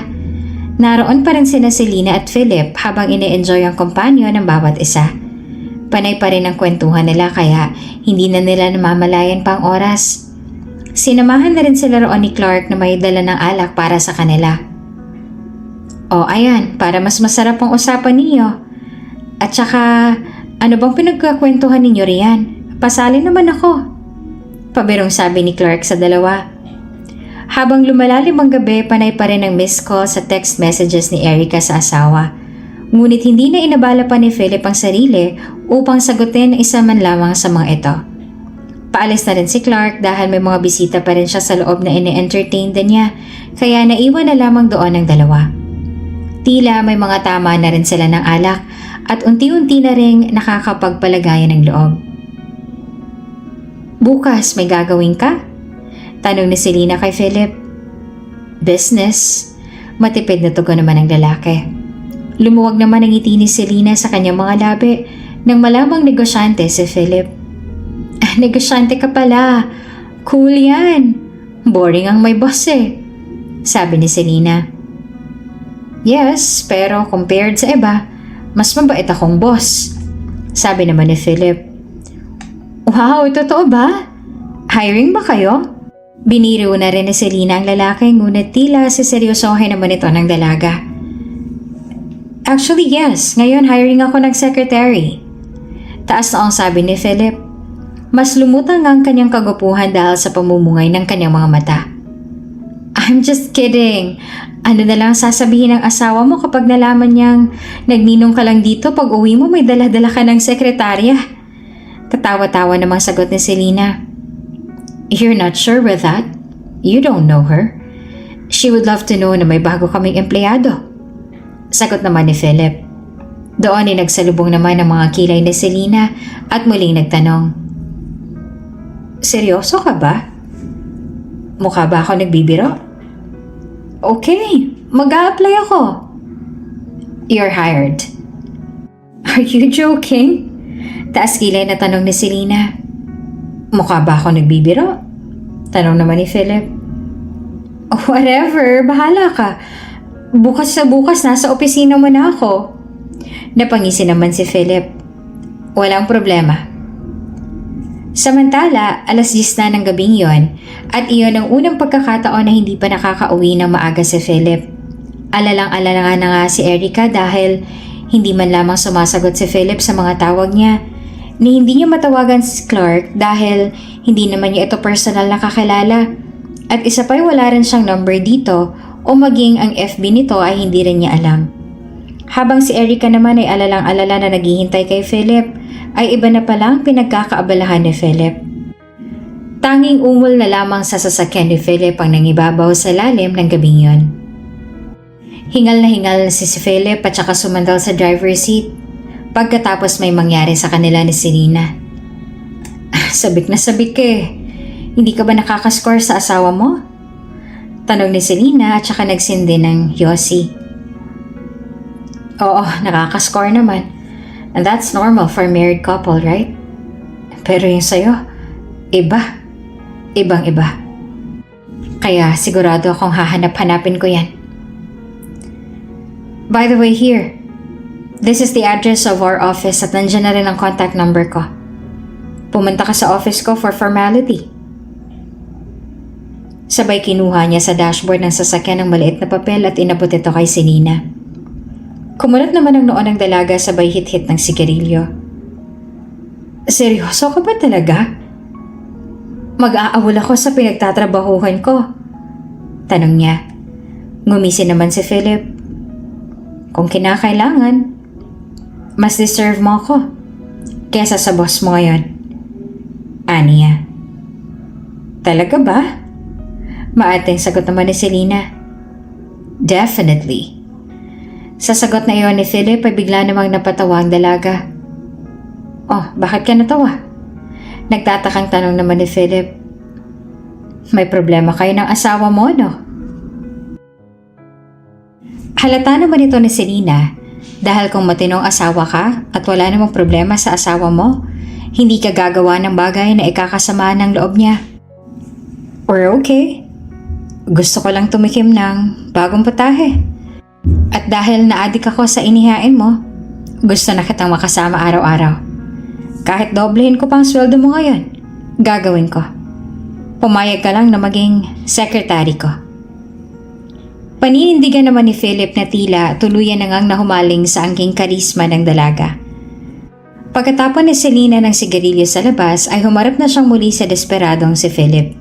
Naroon pa rin sina Selena at Philip habang ine-enjoy ang kompanyo ng bawat isa. Panay pa rin ang kwentuhan nila kaya hindi na nila namamalayan pa ang oras. Sinamahan na rin sila roon ni Clark na may dala ng alak para sa kanila. "O ayan, para mas masarap ang usapan ninyo. At saka, ano bang pinagkakwentuhan ninyo riyan? Pasali naman ako." Pabirong sabi ni Clark sa dalawa. Habang lumalalim ang gabi, panay pa rin ang missed call sa text messages ni Erica sa asawa. Ngunit hindi na inabala pa ni Philip ang sarili upang sagutin ang isa man lamang sa mga ito. Paalis na rin si Clark dahil may mga bisita pa rin siya sa loob na ine-entertain din niya, kaya naiwan na lamang doon ang dalawa. Tila may mga tama na rin sila ng alak at unti-unti na ring nakakapagpalagayan ng loob. "Bukas may gagawin ka?" Tanong ni Selena kay Philip. "Business," matipid na tugon naman ang lalaki. Lumuwag naman ang ngiti ni Selena sa kanyang mga labi nang malamang negosyante si Philip. "Negosyante ka pala. Cool yan. Boring ang may boss eh," sabi ni Selena. "Yes, pero compared sa iba, mas mabait akong boss," sabi naman ni Philip. "Wow, totoo ba? Hiring ba kayo?" Biniro na rin ni Selena ang lalaki ngunit tila siseryosohin naman ito ng dalaga. "Actually yes, ngayon hiring ako ng secretary." Taas na ang sabi ni Philip. Mas lumutang ang kanyang kagupuhan dahil sa pamumungay ng kanyang mga mata. "I'm just kidding. Ano na lang sasabihin ng asawa mo kapag nalaman niyang nagninong ka lang dito pag uwi mo may dala-dala ka ng sekretarya?" Katawa-tawa namang sagot ni Selena. "You're not sure with that? You don't know her. She would love to know na may bago kaming empleyado." Sagot naman ni Philip. Doon ay nagsalubong naman ang mga kilay ni Selena at muling nagtanong. Seryoso ka ba? Mukha ba ako nagbibiro? Okay, mag-a-apply ako. You're hired. Are you joking? Taas kilay na tanong ni Selena. Mukha ba ako nagbibiro? Tanong naman ni Philip. Whatever, bahala ka. Bukas sa bukas nasa opisina mo na ako. Napangisi naman si Philip. Walang problema. Samantala, 10:00 na ng gabing yon at iyon ang unang pagkakataon na hindi pa nakakauwi ng maaga si Philip. Alalang-alala na nga si Erica dahil hindi man lamang sumasagot si Philip sa mga tawag niya, ni hindi niya matawagan si Clark dahil hindi naman niya ito personal na kakilala at isa pa'y wala rin siyang number dito o maging ang FB nito ay hindi rin niya alam. Habang si Erica naman ay alalang-alala na naghihintay kay Philip, ay iba na palang pinagkakaabalahan ni Philip. Tanging umol na lamang sa sasakyan ni Philip ang nangibabaw sa lalim ng gabing yon. Hingal na si Philip at saka sumandal sa driver's seat pagkatapos may mangyari sa kanila ni Selena. Sabik na sabik eh. Hindi ka ba nakakascore sa asawa mo? Tanong ni Selena at saka nagsindi ng Yossi. Oo, nakakascore naman. And that's normal for a married couple, right? Pero yung sa'yo, iba. Ibang-iba. Kaya sigurado akong hahanap-hanapin ko yan. By the way, here. This is the address of our office at nandiyan na rin ang contact number ko. Pumunta ka sa office ko for formality. Sabay kinuha niya sa dashboard ng sasakyan ng maliit na papel at inabot ito kay Selena. Kumulat naman ang noon ng dalaga sabay hit-hit ng sigarilyo. Seryoso ka ba talaga? Mag-aawol ako sa pinagtatrabahuhan ko. Tanong niya. Ngumisi naman si Philip. Kung kinakailangan, mas deserve mo ako kesa sa boss mo ngayon. Aniya. Talaga ba? Maating sagot naman ni Selena. Definitely. Sa sagot na iyon ni Philip ay bigla namang napatawa ang dalaga. Oh, bakit ka natawa? Nagtatakang tanong naman ni Philip. May problema kayo ng asawa mo, no? Halata naman ito ni Selena dahil kung matinong asawa ka at wala namang problema sa asawa mo, hindi ka gagawa ng bagay na ikakasama ng loob niya. Or okay. Gusto ko lang tumikim ng bagong putahe. At dahil naadik ako sa inihain mo, gusto na kitang makasama araw-araw. Kahit doblehin ko pang sweldo mo ngayon, gagawin ko. Pumayag ka lang na maging secretary ko. Paninindigan naman ni Philip na tila tuluyan na ngang nahumaling sa angking karisma ng dalaga. Pagkatapon ni Selena ng sigarilyo sa labas ay humarap na siyang muli sa desperadong si Philip.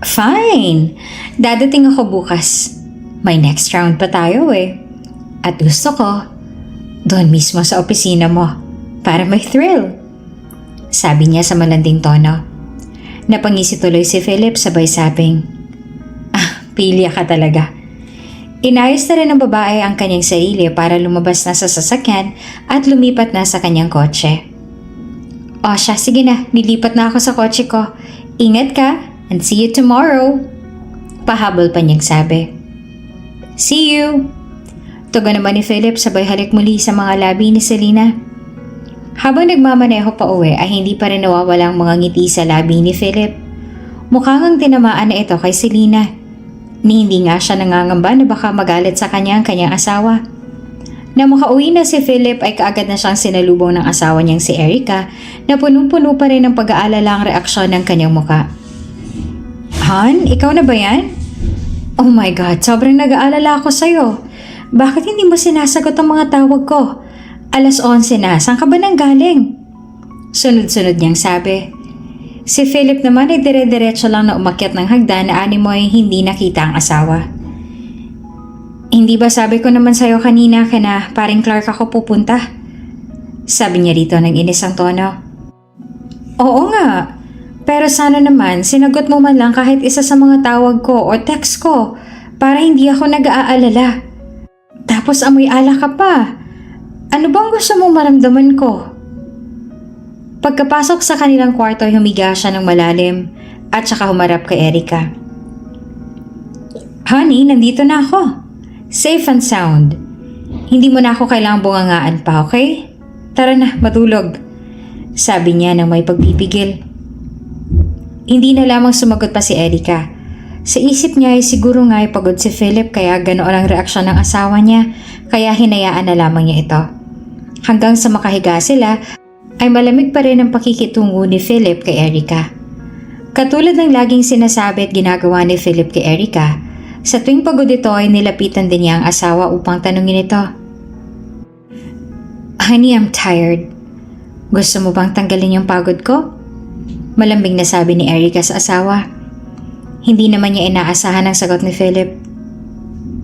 Fine! Dadating ako bukas. May next round pa tayo eh. At gusto ko, doon mismo sa opisina mo, para may thrill. Sabi niya sa malanding tono. Napangisi tuloy si Philip sabay sabing, pilya ka talaga. Inayos na rin ng babae ang kanyang sarili para lumabas na sa sasakyan at lumipat na sa kanyang kotse. O siya, sige na, nilipat na ako sa kotse ko. Ingat ka and see you tomorrow. Pahabol pa niyang sabi. See you! Tugon naman ni Philip sabay halik muli sa mga labi ni Selena. Habang nagmamaneho pa uwi ay hindi pa rin nawawalang mga ngiti sa labi ni Philip. Mukhang ang tinamaan na ito kay Selena. Ni hindi nga siya nangangamba na baka magalit sa kanyang asawa. Na makauwi na si Philip ay kaagad na siyang sinalubong ng asawa niyang si Erica na punong-puno pa rin ng pag-aalala ang reaksyon ng kanyang muka. Han, ikaw na ba yan? Oh my God, sobrang nag-aalala ako sa'yo. Bakit hindi mo sinasagot ang mga tawag ko? 11:00 na, saan ka ba nang galing? Sunod-sunod niyang sabi. Si Philip naman ay dire-diretso lang na umakyat ng hagdan na animoy hindi nakita ang asawa. Hindi ba sabi ko naman sa'yo kanina na paring Clark ako pupunta? Sabi niya rito ng inis ang tono. Oo nga. Pero sana naman, sinagot mo man lang kahit isa sa mga tawag ko o text ko para hindi ako nag-aalala. Tapos amoy alak ka pa. Ano bang gusto mong maramdaman ko? Pagkapasok sa kanilang kwarto ay humiga siya ng malalim at saka humarap kay Erica. Honey, nandito na ako. Safe and sound. Hindi mo na ako kailangang bungangaan pa, okay? Tara na, matulog. Sabi niya nang may pagpipigil. Hindi na lamang sumagot pa si Erica. Sa isip niya ay siguro nga ay pagod si Philip kaya ganoon ang reaksyon ng asawa niya kaya hinayaan na lamang niya ito. Hanggang sa makahiga sila ay malamig pa rin ang pakikitungo ni Philip kay Erica. Katulad ng laging sinasabi at ginagawa ni Philip kay Erica, sa tuwing pagod ito ay nilapitan din niya ang asawa upang tanungin ito. Honey, I'm tired. Gusto mo bang tanggalin yung pagod ko? Malambing na sabi ni Erica sa asawa. Hindi naman niya inaasahan ang sagot ni Philip.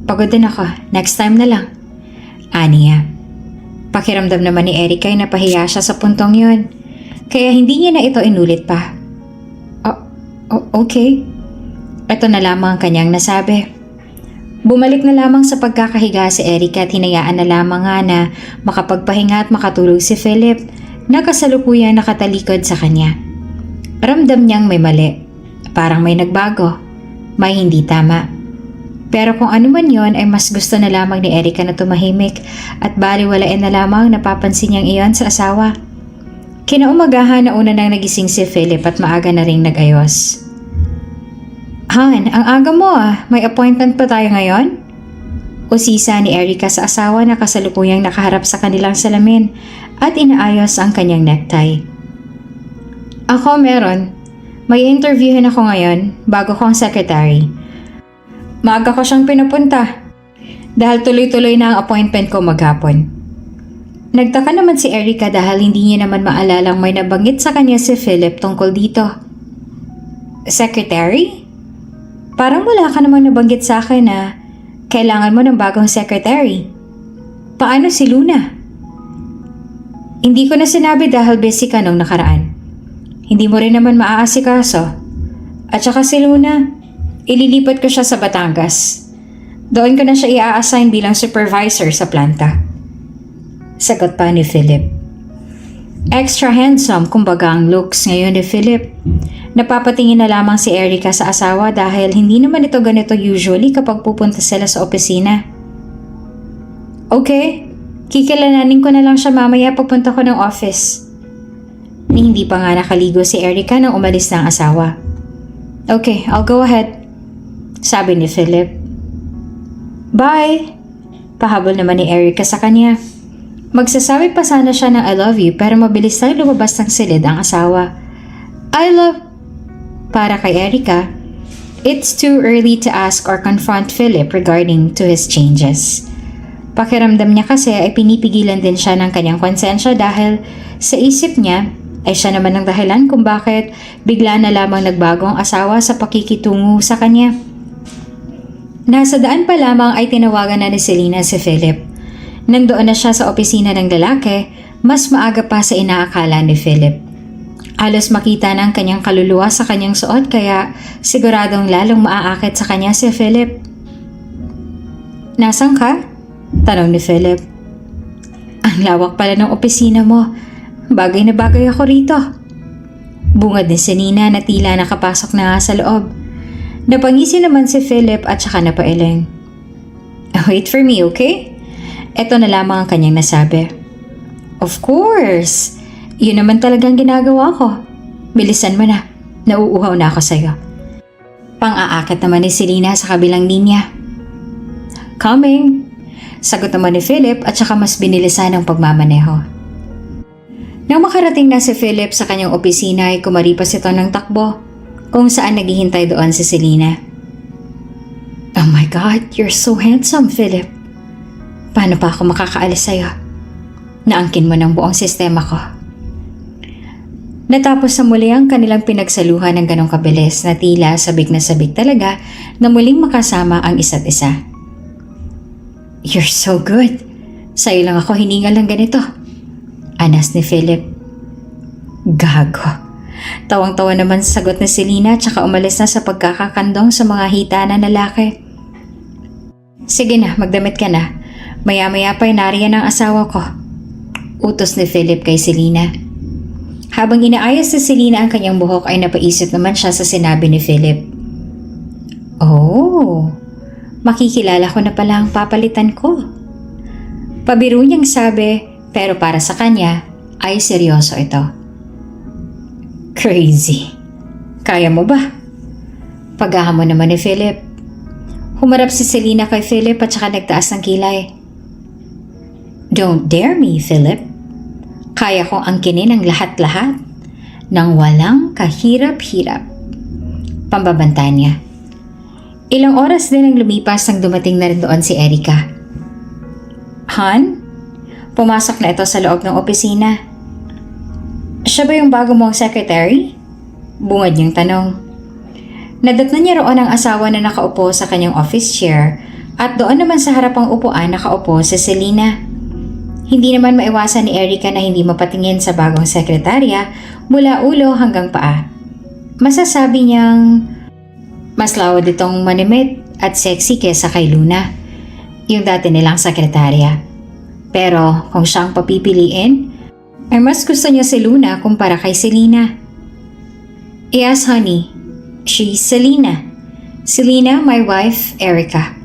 Pagod din ako, next time na lang. Aniya. Pakiramdam naman ni Erica ay napahiya siya sa puntong yun. Kaya hindi niya na ito inulit pa. Okay. Ito na lamang ang kanyang nasabi. Bumalik na lamang sa pagkakahiga si Erica at hinayaan na lamang nga na makapagpahinga at makatulog si Philip na kasalukuyang nakatalikod sa kanya. Ramdam niyang may mali. Parang may nagbago. May hindi tama. Pero kung ano man yon ay mas gusto na lamang ni Erica na tumahimik at baliwalain na lamang napapansin niyang iyon sa asawa. Kinaumagahan na una nang nagising si Philip at maaga na ring nag-ayos. Han, ang aga mo ah. May appointment pa tayo ngayon? Usisa ni Erica sa asawa na kasalukuyang nakaharap sa kanilang salamin at inaayos ang kanyang necktie. Ako meron. May interviewin ako ngayon bago ko ang secretary. Maaga ko siyang pinupunta dahil tuloy-tuloy na ang appointment ko maghapon. Nagtaka naman si Erica dahil hindi niya naman maalalang may nabanggit sa kanya si Philip tungkol dito. Secretary? Parang wala ka namang nabanggit sa akin na kailangan mo ng bagong secretary. Paano si Luna? Hindi ko na sinabi dahil busy ka nung nakaraan. Hindi mo rin naman maaasikaso. At saka si Luna, ililipat ko siya sa Batangas. Doon ko na siya i-assign bilang supervisor sa planta. Sagot pa ni Philip. Extra handsome kumbaga ang looks ngayon ni Philip. Napapatingin na lamang si Erica sa asawa dahil hindi naman ito ganito usually kapag pupunta sila sa opisina. Okay, kikilalanin ko na lang siya mamaya pagpunta ko ng office. Hindi pa nga nakaligo si Erica nang umalis ng asawa. Okay, I'll go ahead. Sabi ni Philip. Bye! Pahabol naman ni Erica sa kanya. Magsasabi pa sana siya ng I love you pero mabilis lang lumabas ng silid ang asawa. I love... Para kay Erica, it's too early to ask or confront Philip regarding to his changes. Pakiramdam niya kasi ay pinipigilan din siya ng kanyang konsensya dahil sa isip niya ay siya naman ang dahilan kung bakit bigla na lamang nagbago ang asawa sa pakikitungo sa kanya. Nasa daan pa lamang ay tinawagan na ni Selena si Philip. Nandoon na siya sa opisina ng lalaki, mas maaga pa sa inaakala ni Philip. Halos makita na ang kanyang kaluluwa sa kanyang suot kaya siguradong lalong maaakit sa kanya si Philip. Nasaan ka? Tanong ni Philip. Ang lawak pala ng opisina mo. Bagay na bagay ako rito. Bungad ni Selena na tila nakapasok na nga sa loob. Napangisi naman si Philip at saka napailing. Wait for me, okay? Ito na lamang ang kanyang nasabi. Of course! Yun naman talagang ginagawa ko. Bilisan mo na. Nauuhaw na ako sa'yo. Pang-aakyat naman ni Selena sa kabilang linya. Coming! Sagot naman ni Philip at saka mas binilisan ang pagmamaneho. Nang makarating na si Philip sa kanyang opisina ay kumaripas ito ng takbo kung saan naghihintay doon si Selena. Oh my God, you're so handsome, Philip. Paano pa ako makakaalis sa'yo? Naangkin mo ng buong sistema ko. Natapos sa muli ang kanilang pinagsaluhan ng ganong kabilis na tila sabik na sabik talaga na muling makasama ang isa't isa. You're so good. Sa'yo lang ako hiningal ng ganito. Anas ni Philip. Gago. Tawang-tawa naman sa sagot ni Selena tsaka umalis na sa pagkakakandong sa mga hita na lalaki. Sige na, magdamit ka na. Maya-maya pa'y nariyan ang asawa ko. Utos ni Philip kay Selena. Habang inaayos ni Selena ang kanyang buhok ay napaisip naman siya sa sinabi ni Philip. Oh, makikilala ko na pala ang papalitan ko. Pabiro niyang sabi, pero para sa kanya ay seryoso ito. Crazy. Kaya mo ba? Paghahamon naman ni Philip. Humarap si Selena kay Philip at saka nagtaas ng kilay. Don't dare me, Philip. Kaya kong angkinin ang lahat-lahat nang walang kahirap-hirap. Pambabanta niya. Ilang oras din ang lumipas nang dumating na rin doon si Erica. Han? Pumasok na ito sa loob ng opisina. Siya ba yung bago mong secretary? Bungad niyang tanong. Nadatnan niya roon ang asawa na nakaupo sa kanyang office chair at doon naman sa harapang upuan nakaupo si Selena. Hindi naman maiwasan ni Erica na hindi mapatingin sa bagong sekretarya mula ulo hanggang paa. Masasabi niyang mas lawad itong manimit at sexy kesa kay Luna, yung dati nilang sekretarya. Pero kung siyang papipiliin, ay mas gusto niya si Luna kumpara kay Selena. Yes, honey. She's Selena. Selena, my wife, Erica.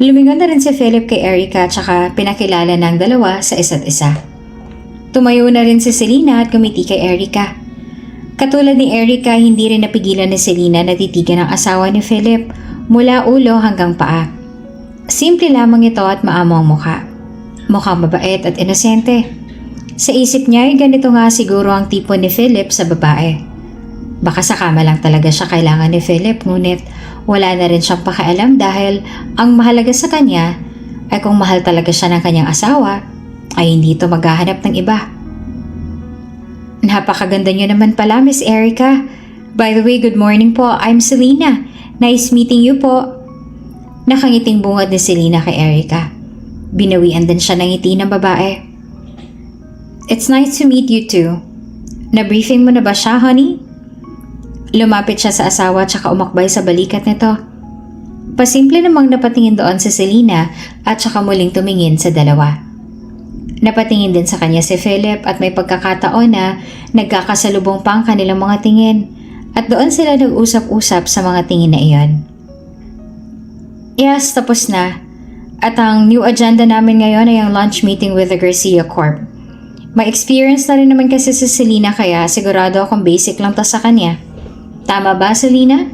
Lumingon na rin si Philip kay Erica at saka pinakilala ng dalawa sa isa't isa. Tumayo na rin si Selena at kumiti kay Erica. Katulad ni Erica, hindi rin napigilan ni Selena na titigan ang asawa ni Philip mula ulo hanggang paa. Simple lamang ito at maamo ang mukha. Mukhang mabait at inosente. Sa isip niya ay ganito nga siguro ang tipo ni Philip sa babae. Baka sa kama lang talaga siya kailangan ni Philip, ngunit wala na rin siyang pakialam dahil ang mahalaga sa kanya ay kung mahal talaga siya ng kanyang asawa ay hindi ito maghahanap ng iba. Napakaganda niyo naman pala, Miss Erica. By the way, good morning po. I'm Selena. Nice meeting you po. Nakangiting bungad ni Selena kay Erica. Binawian din siya ng ngiti ng babae. It's nice to meet you too. Na-briefing mo na ba siya, honey? Lumapit siya sa asawa at saka umakbay sa balikat nito. Pasimple namang napatingin doon si Selena at saka muling tumingin sa dalawa. Napatingin din sa kanya si Philip at may pagkakataon na nagkakasalubong pa ang kanilang mga tingin at doon sila nag-usap-usap sa mga tingin na iyon. Yes, tapos na. At ang new agenda namin ngayon ay ang lunch meeting with the Garcia Corp. May experience na rin naman kasi si Selena kaya sigurado akong basic lang to sa kanya. Tama ba, Selena?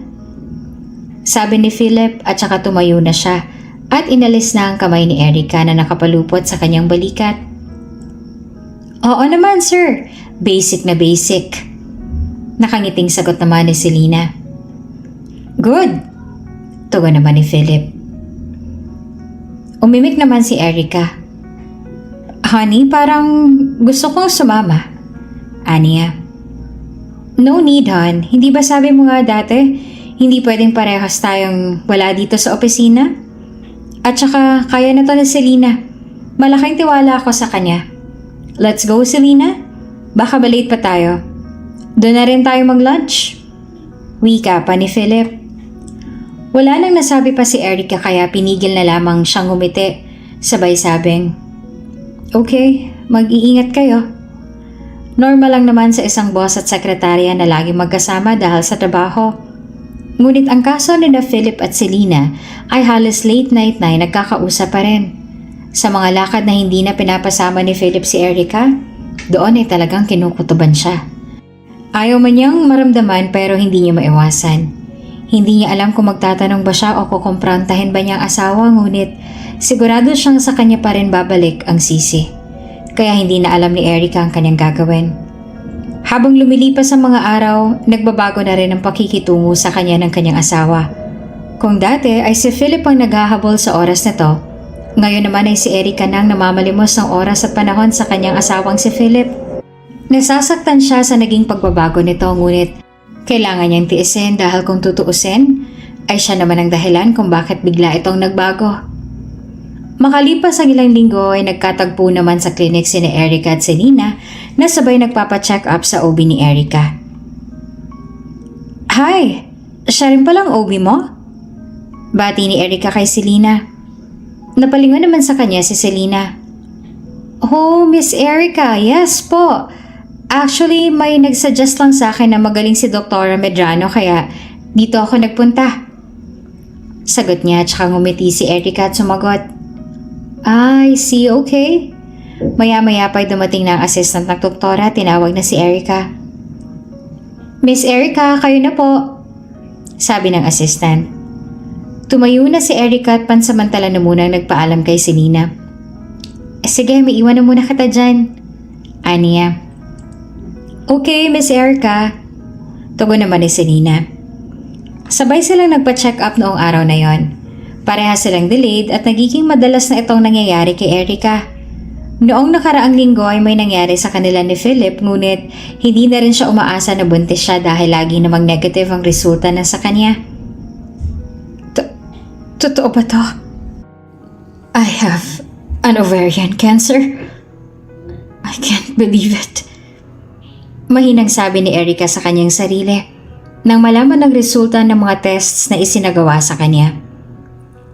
Sabi ni Philip at saka tumayo na siya at inalis na ang kamay ni Erica na nakapalupot sa kanyang balikat. Oo naman, sir. Basic na basic. Nakangiting sagot naman ni Selena. Good. Tugon naman ni Philip. Umimik naman si Erica. Honey, parang gusto kong sumama. Aniya. No need, hon. Hindi ba sabi mo nga dati, hindi pwedeng parehas tayong wala dito sa opisina? At saka, kaya na to ni Selena. Malaking tiwala ako sa kanya. Let's go, Selena. Baka balate pa tayo. Doon na rin tayo mag-lunch. Wika pa ni Philip. Wala nang nasabi pa si Erica kaya pinigil na lamang siyang ngumiti. Sabay sabing, okay, mag-iingat kayo. Normal lang naman sa isang boss at sekretarya na lagi magkasama dahil sa trabaho. Ngunit ang kaso ni na Philip at Selena ay halos late night na nagkakausap pa rin. Sa mga lakad na hindi na pinapasama ni Philip si Erica, doon ay talagang kinukutuban siya. Ayaw man niyang maramdaman pero hindi niya maiwasan. Hindi niya alam kung magtatanong ba siya o kukumprontahin ba niyang asawa, ngunit sigurado siyang sa kanya pa rin babalik ang sisi. Kaya hindi na alam ni Erica ang kanyang gagawin. Habang lumilipas ang mga araw, nagbabago na rin ang pakikitungo sa kanya ng kanyang asawa. Kung dati ay si Philip ang naghahabol sa oras na to, ngayon naman ay si Erica nang namamalimos ng oras at panahon sa kanyang asawang si Philip. Nasasaktan siya sa naging pagbabago nito, ngunit kailangan niyang tiisin dahil kung tutuusin, ay siya naman ang dahilan kung bakit bigla itong nagbago. Makalipas ang ilang linggo ay nagkatagpo naman sa clinic sina Erica at Selena na sabay nagpapacheck up sa OB ni Erica. Hi! Siya rin palang OB mo? Bati ni Erica kay Selena. Napalingon naman sa kanya si Selena. Oh, Miss Erica, yes po. Actually, may nagsuggest lang sa akin na magaling si Dr. Medrano kaya dito ako nagpunta. Sagot niya at saka ngumiti si Erica at sumagot. I see, okay. Maya-maya pa'y dumating na ang assistant ng doktora, tinawag na si Erica. Miss Erica, kayo na po, sabi ng assistant. Tumayo na si Erica at pansamantala na munang nagpaalam kay Selena. Sige, may iwan na muna kita dyan. Aniya. Okay, Miss Erica. Tugon naman ni Selena. Sabay silang nagpa-check up noong araw na yon. Pareha silang delayed at nagiging madalas na itong nangyayari kay Erica. Noong nakaraang linggo ay may nangyari sa kanila ni Philip ngunit hindi na rin siya umaasa na buntis siya dahil lagi namang negative ang resulta na sa kanya. Totoo ba to? I have an ovarian cancer. I can't believe it. Mahinang sabi ni Erica sa kanyang sarili nang malaman ng resulta ng mga tests na isinagawa sa kanya.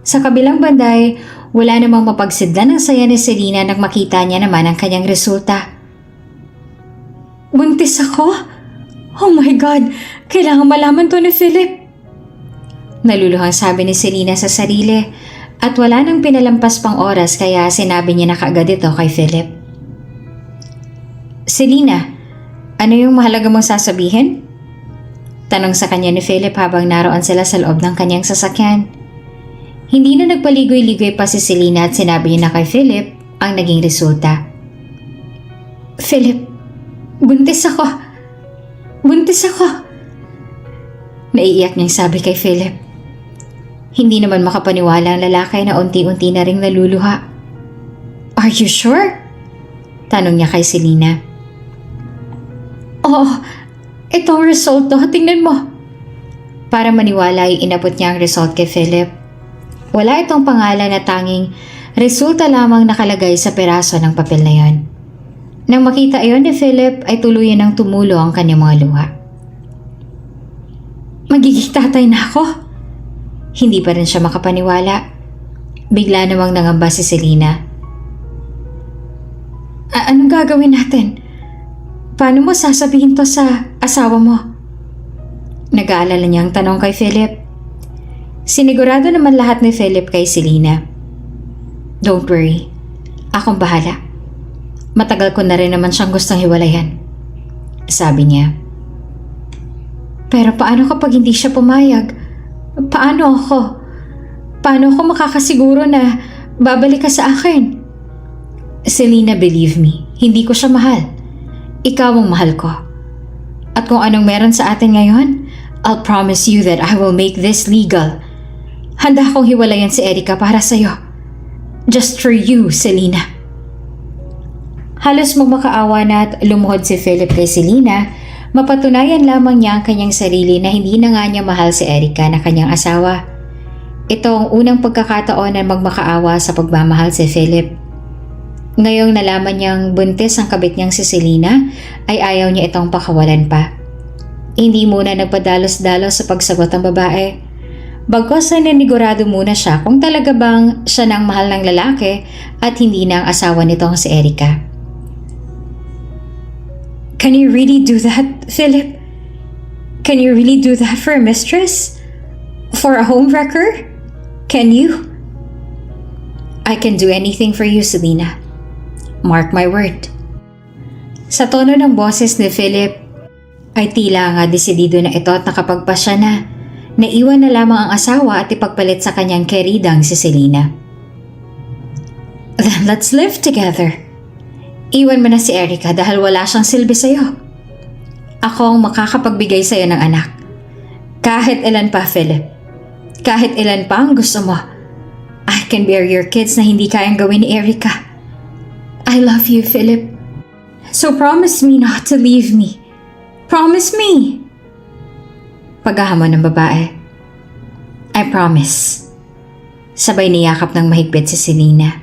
Sa kabilang banday, wala namang mapagsidlan ng saya ni Selena nang makita niya naman ang kanyang resulta. Buntis ako? Oh my God! Kailangan malaman to ni Philip. Naluluhang sabi ni Selena sa sarili at wala nang pinalampas pang oras kaya sinabi niya na kaagad ito kay Philip. Selena, ano yung mahalaga mong sasabihin? Tanong sa kanya ni Philip habang naroon sila sa loob ng kanyang sasakyan. Hindi na nagpaligoy-ligoy pa si Selena at sinabi niya na kay Philip ang naging resulta. Philip, buntis ako. Buntis ako. Naiiyak niyang sabi kay Philip. Hindi naman makapaniwala ang lalaki na unti-unti na ring naluluha. Are you sure? Tanong niya kay Selena. Oo, itong result to, tingnan mo. Para maniwala ay inabot niya ang result kay Philip. Wala itong pangalan na tanging resulta lamang nakalagay sa peraso ng papel na yon. Nang makita iyon ni Philip ay tuluyan ng tumulo ang kanyang mga luha. Magiging tatay na ako? Hindi pa rin siya makapaniwala. Bigla namang nangamba si Selena. Anong gagawin natin? Paano mo sasabihin to sa asawa mo? Nag-aalala niyang tanong kay Philip. Sinigurado naman lahat ni Philip kay Selena. Don't worry, akong bahala. Matagal ko na rin naman siyang gustong hiwalayan. Sabi niya. Pero paano kapag hindi siya pumayag? Paano ako? Paano ako makakasiguro na babalik ka sa akin? Selena, believe me, hindi ko siya mahal. Ikaw ang mahal ko. At kung anong meron sa atin ngayon, I'll promise you that I will make this legal. Handa akong hiwalayan si Erica para sa'yo. Just for you, Selena. Halos magmakaawa na at lumuhod si Philip kay Selena, mapatunayan lamang niya ang kanyang sarili na hindi na nga niya mahal si Erica na kanyang asawa. Ito ang unang pagkakataon na magmakaawa sa pagmamahal si Philip. Ngayong nalaman niyang buntis ang kabit niyang si Selena, ay ayaw niya itong pakawalan pa. Hindi muna nagpadalos-dalos sa pagsagot ang babae. Bagkus ay nanigurado muna siya kung talaga bang siya na ang mahal ng lalaki at hindi na ang asawa nitong si Erica. Can you really do that, Philip? Can you really do that for a mistress? For a homewrecker? Can you? I can do anything for you, Selena. Mark my word. Sa tono ng boses ni Philip, ay tila nga desidido na ito at nakapagpasya na naiwan na lamang ang asawa at ipagpalit sa kanyang keridang si Selena. Then let's live together. Iwan mo na si Erica dahil wala siyang silbi sa'yo. Ako ang makakapagbigay sa'yo ng anak. Kahit ilan pa, Philip. Kahit ilan pa ang gusto mo. I can bear your kids na hindi kayang gawin ni Erica. I love you, Philip. So promise me not to leave me. Promise me. Paghahamon ng babae. I promise. Sabay niyakap ng mahigpit si Selena.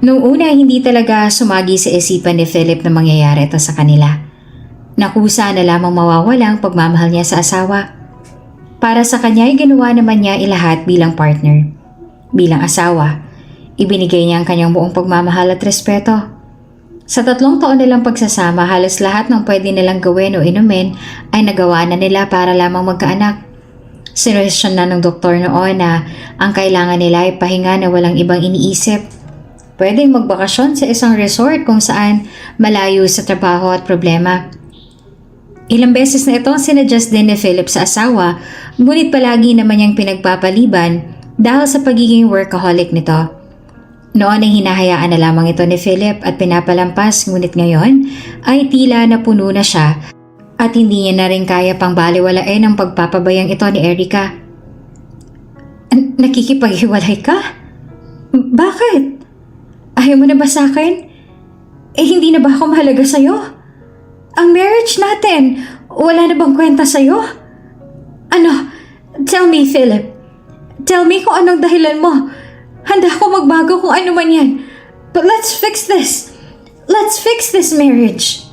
Noong una hindi talaga sumagi sa isipan ni Philip na mangyayari ito sa kanila. Nakusa na lamang mawawala ang pagmamahal niya sa asawa. Para sa kanya ay ginawa naman niya ilahat bilang partner. Bilang asawa, ibinigay niya ang kanyang buong pagmamahal at respeto. Sa 3 taon nilang pagsasama, halos lahat ng pwede nilang gawin o inumin ay nagawa na nila para lamang magkaanak. Sinuwestiyon na ng doktor noon na ang kailangan nila ay pahinga na walang ibang iniisip. Pwedeng magbakasyon sa isang resort kung saan malayo sa trabaho at problema. Ilang beses na itong sinuggest din ni Philip sa asawa, ngunit palagi naman niyang pinagpapaliban dahil sa pagiging workaholic nito. Noon ay hinahayaan na lamang ito ni Philip at pinapalampas, ngunit ngayon ay tila na puno na siya at hindi niya na rin kaya pang baliwalain ang pagpapabayang ito ni Erica. Nakikipaghiwalay ka? Bakit? Ayaw mo na ba sa akin? Hindi na ba ako mahalaga sa'yo? Ang marriage natin, wala na bang kwenta sa'yo? Ano? Tell me, Philip. Tell me kung anong dahilan mo. Handa ako magbago kung ano man yan. But let's fix this. Let's fix this marriage.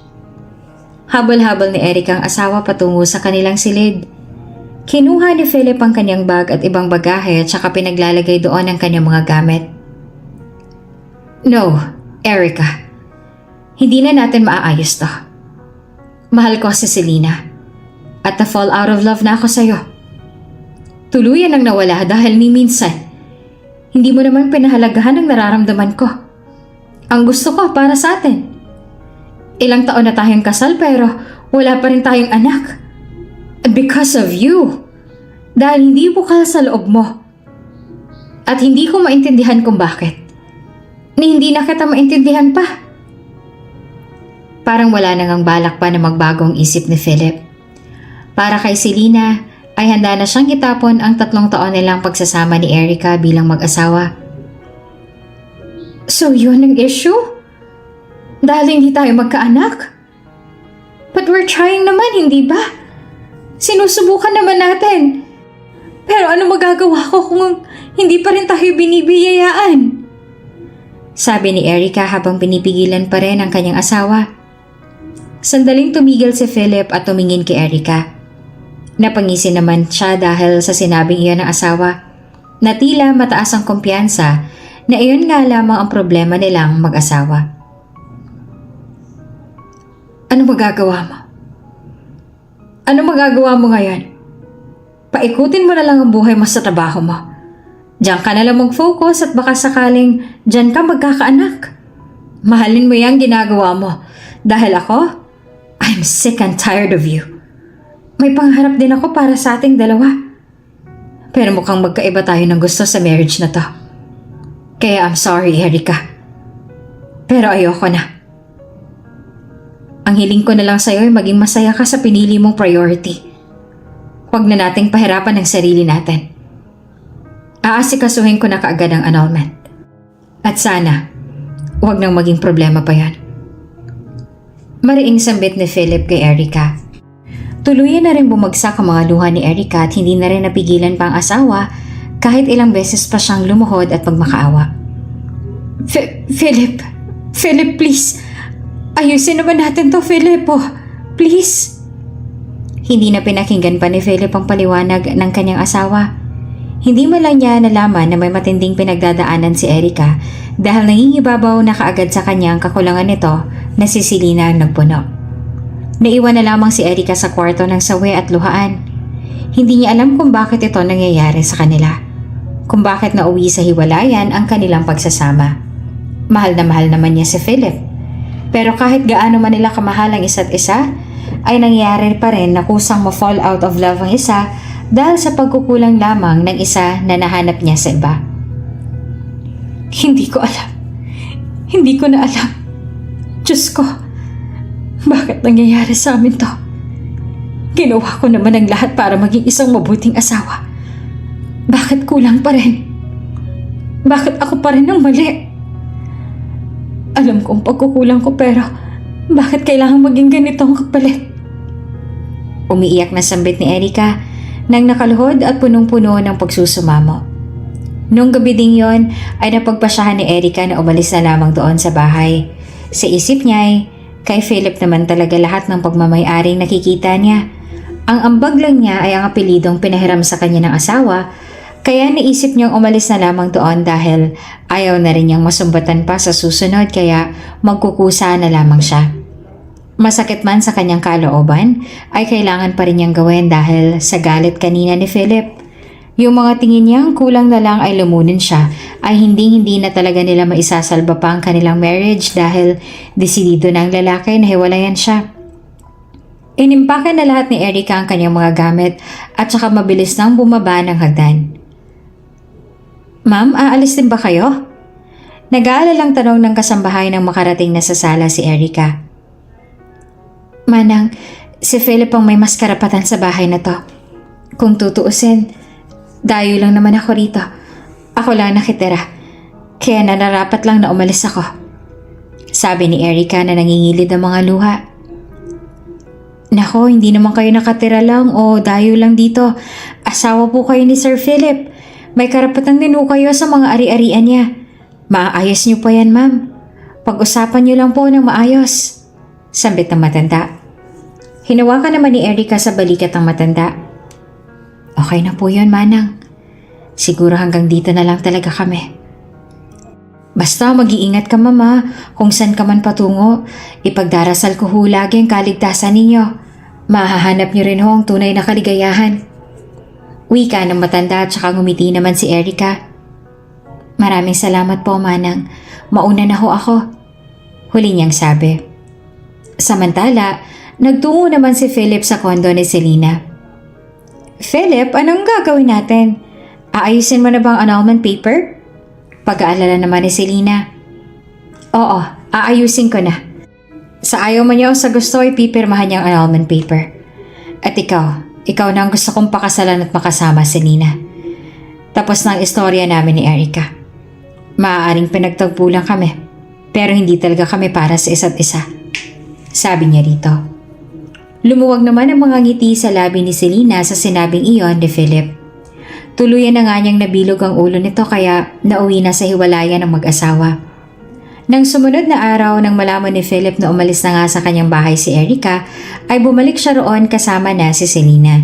Habol-habol ni Erica ang asawa patungo sa kanilang silid. Kinuha ni Philip ang kanyang bag at ibang bagahe at saka pinaglalagay doon ang kanyang mga gamit. No, Erica. Hindi na natin maaayos to. Mahal ko si Selena. At na-fall out of love na ako sa'yo. Tuluyan ang nawala dahil ni minsan. Hindi mo naman pinahalagahan ang nararamdaman ko. Ang gusto ko para sa atin. Ilang taon na tayong kasal pero wala pa rin tayong anak. Because of you. Dahil hindi bukal sa loob mo. At hindi ko maintindihan kung bakit. Ni hindi na kita maintindihan pa. Parang wala nang balak pa na magbagong isip ni Philip. Para kay Selena, ay handa na siyang itapon ang 3 taon nilang pagsasama ni Erica bilang mag-asawa. So yun ang issue? Dahil hindi tayo magkaanak? But we're trying naman, hindi ba? Sinusubukan naman natin. Pero ano magagawa ko kung hindi pa rin tayo binibiyayaan? Sabi ni Erica habang pinipigilan pa rin ang kanyang asawa. Sandaling tumigil si Philip at tumingin kay Erica. Napangisi naman siya dahil sa sinabing iyon ng asawa na tila mataas ang kumpiyansa na iyon nga lamang ang problema nilang mag-asawa. Ano magagawa mo? Ano magagawa mo ngayon? Paikutin mo na lang ang buhay mo sa trabaho mo. Diyan ka na lang mag-focus at baka sakaling diyan ka magkakaanak. Mahalin mo yung ginagawa mo dahil ako, I'm sick and tired of you. May pangarap din ako para sa ating dalawa. Pero mukhang magkaiba tayo ng gusto sa marriage na to. Kaya I'm sorry, Erica. Pero ayoko na. Ang hiling ko na lang sa'yo ay maging masaya ka sa pinili mong priority. Huwag na nating pahirapan ang sarili natin. Aasikasuhin ko na kaagad ang annulment. At sana, huwag nang maging problema pa yan. Mariing sambit ni Philip kay Erica. Tuluyan na rin bumagsak ang mga luha ni Erica at hindi na rin napigilan pa ang asawa kahit ilang beses pa siyang lumuhod at pagmakaawa. Philip, please. Ayusin naman natin to, Philip. Oh, please. Hindi na pinakinggan pa ni Philip ang paliwanag ng kanyang asawa. Hindi man lang niya nalaman na may matinding pinagdadaanan si Erica dahil nangingibabaw na kaagad sa kanyang kakulangan nito na si Selena ang nagpuno. Naiwan na lamang si Erica sa kwarto ng sawi at luhaan. Hindi niya alam kung bakit ito nangyayari sa kanila. Kung bakit nauwi sa hiwalayan ang kanilang pagsasama. Mahal na mahal naman niya si Philip. Pero kahit gaano man nila kamahal ang isa't isa, ay nangyayari pa rin na kusang ma-fall out of love ang isa dahil sa pagkukulang lamang ng isa na nahanap niya sa iba. Hindi ko alam. Hindi ko na alam. Diyos ko. Bakit nangyayari sa amin to? Ginawa ko naman ang lahat para maging isang mabuting asawa. Bakit kulang pa rin? Bakit ako pa rin ang mali? Alam kong pagkukulang ko pero bakit kailangan maging ganito ang kapalit? Umiiyak na sambit ni Erica nang nakaluhod at punong-puno ng pagsusumamo. Nung gabi ding yon ay napagpasyahan ni Erica na umalis na lamang doon sa bahay. Sa isip niya ay kay Philip naman talaga lahat ng pagmamay-aring nakikita niya. Ang ambag lang niya ay ang apelidong pinahiram sa kanya ng asawa Kaya naisip niyang umalis na lamang doon dahil ayaw na rin niyang masumbatan pa sa susunod kaya magkukusa na lamang siya. Masakit man sa kanyang kalooban ay kailangan pa rin niyang gawin dahil sa galit kanina ni Philip. Yung mga tingin niyang kulang na lang ay lumunin siya ay hindi na talaga nila maisasalba pa ang kanilang marriage dahil desidido na ang lalaki na hiwalayan siya. Inimpakan na lahat ni Erica ang kanyang mga gamit at saka mabilis nang bumaba ng hagdan. Ma'am, aalis din ba kayo? Nag-aalalang tanong ng kasambahay nang makarating na sa sala si Erica. Manang, si Philip ang may mas karapatan sa bahay na to. Kung tutuusin, dayo lang naman ako rito. Ako lang nakitira. Kaya nararapat lang na umalis ako. Sabi ni Erica na nangingilid ang mga luha. Nako, hindi naman kayo nakatira lang o dayo lang dito. Asawa po kayo ni Sir Philip. May karapatan din po kayo sa mga ari-arian niya. Maayos niyo po yan, ma'am. Pag-usapan niyo lang po ng maayos. Sambit ng matanda. Hinawakan naman ni Erica sa balikat ng matanda. Okay na po yun, Manang. Siguro hanggang dito na lang talaga kami. Basta mag-iingat ka, Mama. Kung saan ka man patungo, ipagdarasal ko ho lagi ang kaligtasan ninyo. Mahahanap niyo rin ho ang tunay na kaligayahan. Wika ng matanda at saka ngumiti naman si Erica. Maraming salamat po, Manang. Mauna na ho ako. Huli niyang sabi. Samantala, nagtungo naman si Philip sa kondo ni Selena. Philip, anong gagawin natin? Aayusin mo na bang annulment paper? Pag-aalala naman ni Selena. Oo, aayusin ko na. Sa ayaw mo niya o sa gusto ay pipirmahan niyang annulment paper. At ikaw na ang gusto kong pakasalan at makasama, Selena. Tapos na ang istorya namin ni Erica. Maaaring pinagtagpo lang kami, pero hindi talaga kami para sa isa't isa. Sabi niya rito. Lumuwag naman ang mga ngiti sa labi ni Selena sa sinabing iyon ni Philip. Tuluyan na nga niyang nabilog ang ulo nito kaya nauwi na sa hiwalayan ng mag-asawa. Nang sumunod na araw nang malaman ni Philip na umalis na nga sa kanyang bahay si Erica, ay bumalik siya roon kasama na si Selena.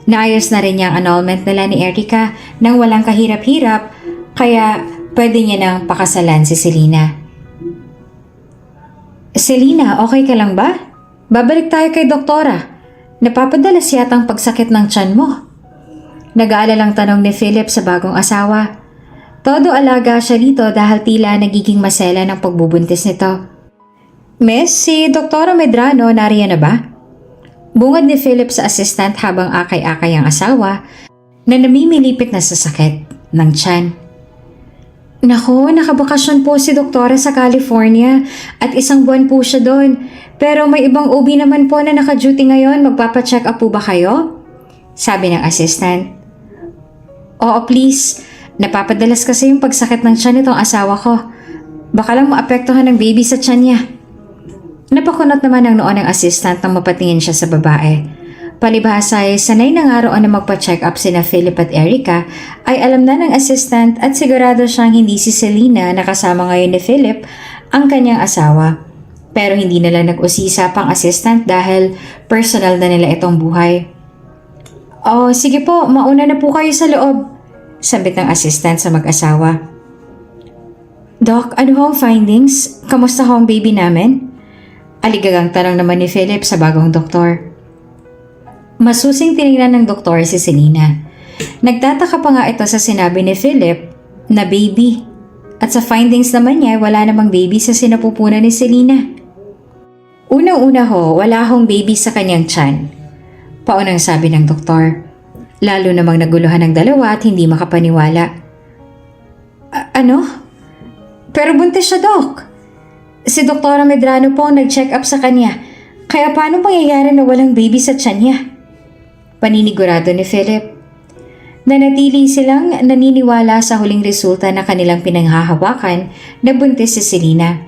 Naayos na rin niya ang annulment nila ni Erica nang walang kahirap-hirap kaya pwede niya nang pakasalan si Selena. Selena, okay ka lang ba? Babalik tayo kay doktora. Napapadalas yata ang pagsakit ng tiyan mo. Nag-aalalang tanong ni Philip sa bagong asawa. Todo alaga siya dito dahil tila nagiging masela ng pagbubuntis nito. Miss, si Dr. Medrano nariyan na ba? Bungad ni Philip sa assistant habang akay-akay ang asawa na namimilipit na sa sakit ng tiyan. Nako, nakabakasyon po si Doktora sa California at 1 buwan po siya doon. Pero may ibang OB naman po na naka-duty ngayon. Magpapacheck up po ba kayo? Sabi ng assistant. Oo, please. Napapadalas kasi yung pagsakit ng tiyan nitong asawa ko. Baka lang maapektuhan ng baby sa tiyan niya. Napakunot naman ang noon ng assistant nang mapatingin siya sa babae. Palibhasa ay sanay na nga roon na magpa-check up sina Philip at Erica ay alam na ng assistant at sigurado siyang hindi si Selena na kasama ngayon ni Philip ang kanyang asawa. Pero hindi nila nag-usisa pang assistant dahil personal na nila itong buhay. Oh, sige po, mauna na po kayo sa loob. Sabit ng assistant sa mag-asawa. Doc, ano ho ang findings? Kamusta ho ang baby namin? Aligagang tanong naman ni Philip sa bagong doktor. Masusing tinignan ng doktor si Selena. Nagtataka pa nga ito sa sinabi ni Philip na baby. At sa findings naman niya, wala namang baby sa sinapupunan ni Selena. Unang-una ho, wala hong baby sa kanyang tiyan. Paunang sabi ng doktor. Lalo namang naguluhan ng dalawa at hindi makapaniwala. Ano? Pero buntis siya, Doc. Si Dr. Medrano po ang nag-check up sa kanya. Kaya paano mangyayari na walang baby sa tiyan niya? Paninigurado ni Philip. Nanatili silang naniniwala sa huling resulta na kanilang pinanghahawakan na buntis si Selena.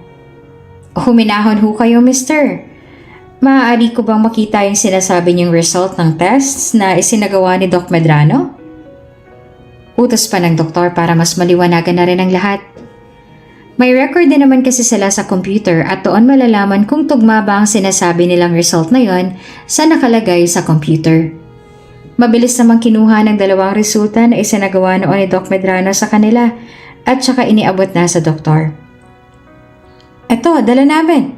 Huminahon ho kayo, mister. Maaari ko bang makita yung sinasabi niyong result ng tests na isinagawa ni Doc Medrano? Utos pa ng doktor para mas maliwanagan na rin ang lahat. May record din naman kasi sila sa computer at doon malalaman kung tugma ba ang sinasabi nilang result na yon sa nakalagay sa computer. Mabilis namang kinuha ng dalawang resulta na isinagawa noon ni Doc Medrano sa kanila at saka iniabot na sa doktor. Eto, dala namin.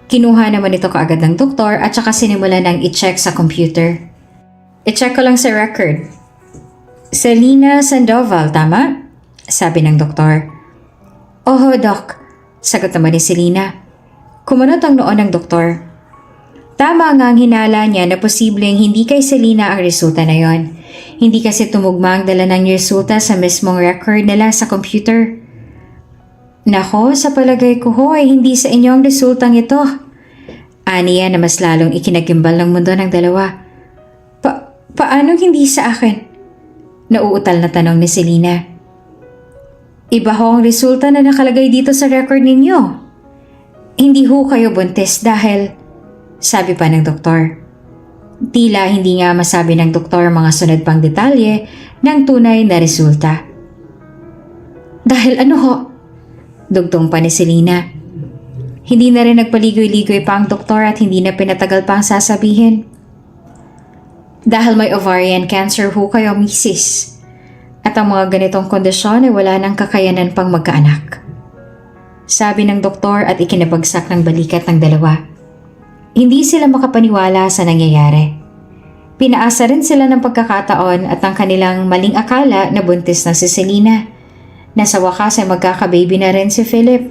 Kinuha naman ito kaagad ng doktor at saka sinimula ng i-check sa computer. I-check ko lang sa record. Selena Sandoval, tama? Sabi ng doktor. Oho, Doc. Sagot naman ni Selena. Kumunot ang noon ng doktor. Tama nga ang hinala niya na posibleng hindi kay Selena ang resulta na yon. Hindi kasi tumugma ang dala ng resulta sa mismong record nila sa computer. Nako, sa palagay ko ho ay hindi sa inyo ang resultang ito. Aniya na mas lalong ikinagimbal ng mundo ng dalawa. Paano hindi sa akin? Nauutal na tanong ni Selena. Iba ho ang resulta na nakalagay dito sa record ninyo. Hindi ho kayo buntis dahil... Sabi pa ng doktor. Tila hindi nga masabi ng doktor mga sunod pang detalye ng tunay na resulta. Dahil ano ho? Dugtong pa ni Selena. Hindi na rin nagpaligoy-ligoy pa ang doktor at hindi na pinatagal pa ang sasabihin. Dahil may ovarian cancer ho kayo, misis. At ang mga ganitong kondisyon ay wala ng kakayanan pang magkaanak. Sabi ng doktor at ikinabagsak ng balikat ng dalawa. Hindi sila makapaniwala sa nangyayari. Pinaasa rin sila ng pagkakataon at ang kanilang maling akala na buntis na si Selena. Na sa wakas ay magkakababy na rin si Philip.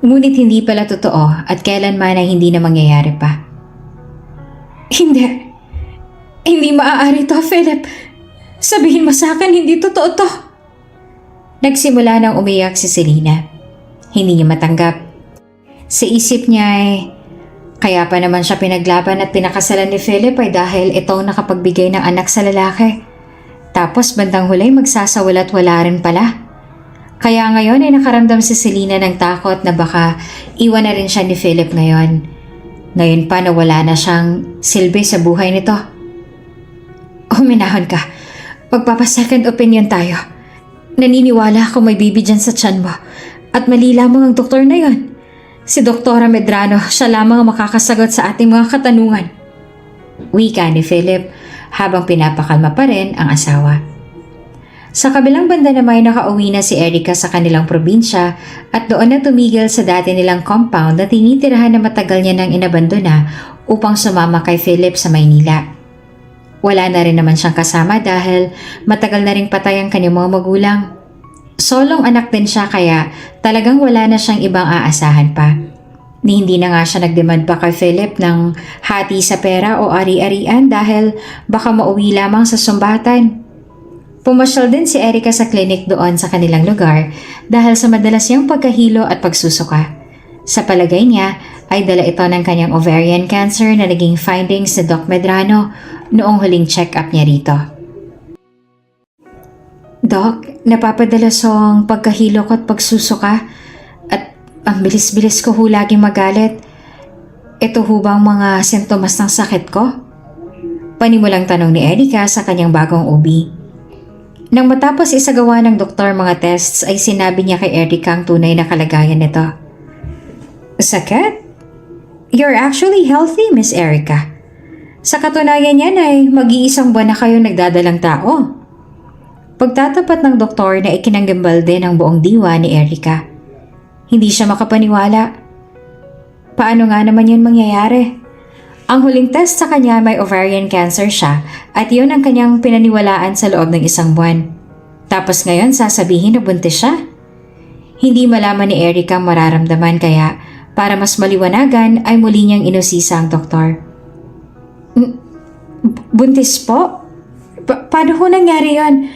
Ngunit hindi pala totoo at kailanman ay hindi na mangyayari pa. Hindi maaari to, Philip. Sabihin mo sa akin, hindi totoo to. Nagsimula nang umiyak si Selena. Hindi niya matanggap. Sa isip niya ay... Kaya pa naman siya pinaglaban at pinakasalan ni Philip ay dahil ito ang nakapagbigay ng anak sa lalaki. Tapos bandang huli magsasawalat wala rin pala. Kaya ngayon ay nakaramdam si Selena ng takot na baka iwan na rin siya ni Philip ngayon. Ngayon pa na wala na siyang silbi sa buhay nito. Huminahon ka. Magpapasecond opinion tayo. Naniniwala ako may baby dyan sa tiyan mo. At mali lamang ang doktor na yon. Si Doktora Medrano, siya lamang ang makakasagot sa ating mga katanungan. Wika ni Philip habang pinapakalma pa rin ang asawa. Sa kabilang banda naman nakauwi na si Erica sa kanilang probinsya at doon na tumigil sa dati nilang compound na tinitirahan na matagal niya nang inabandona upang sumama kay Philip sa Maynila. Wala na rin naman siyang kasama dahil matagal na ring patay ang kanyang mga magulang. Solong anak din siya kaya talagang wala na siyang ibang aasahan pa. Ni hindi na nga siya nagdemand pa kay Philip ng hati sa pera o ari-arian dahil baka mauwi lamang sa sumbatan. Pumasyal din si Erica sa clinic doon sa kanilang lugar dahil sa madalas niyang pagkahilo at pagsusuka. Sa palagay niya ay dala ito ng kanyang ovarian cancer na naging findings ni Doc Medrano noong huling check-up niya rito. Doc, napapadalas ang pagkahilo ko at pagsusuka at ang bilis-bilis ko ho laging magalit. Ito ho bang mga sintomas ng sakit ko? Panimulang tanong ni Erica sa kanyang bagong OB. Nang matapos isagawa ng doktor mga tests ay sinabi niya kay Erica ang tunay na kalagayan nito. Sakit? You're actually healthy, Miss Erica. Sa katunayan niyan ay mag-iisang buwan na kayo nagdadalang tao. Pagtatapat ng doktor na ikinanggimbal din ang buong diwa ni Erica. Hindi siya makapaniwala. Paano nga naman yun mangyayari? Ang huling test sa kanya may ovarian cancer siya at yun ang kanyang pinaniwalaan sa loob ng isang buwan. Tapos ngayon sasabihin na buntis siya? Hindi malaman ni Erica ang mararamdaman kaya para mas maliwanagan ay muli niyang inusisa ang doktor. Buntis po? Paano ho nangyari yun?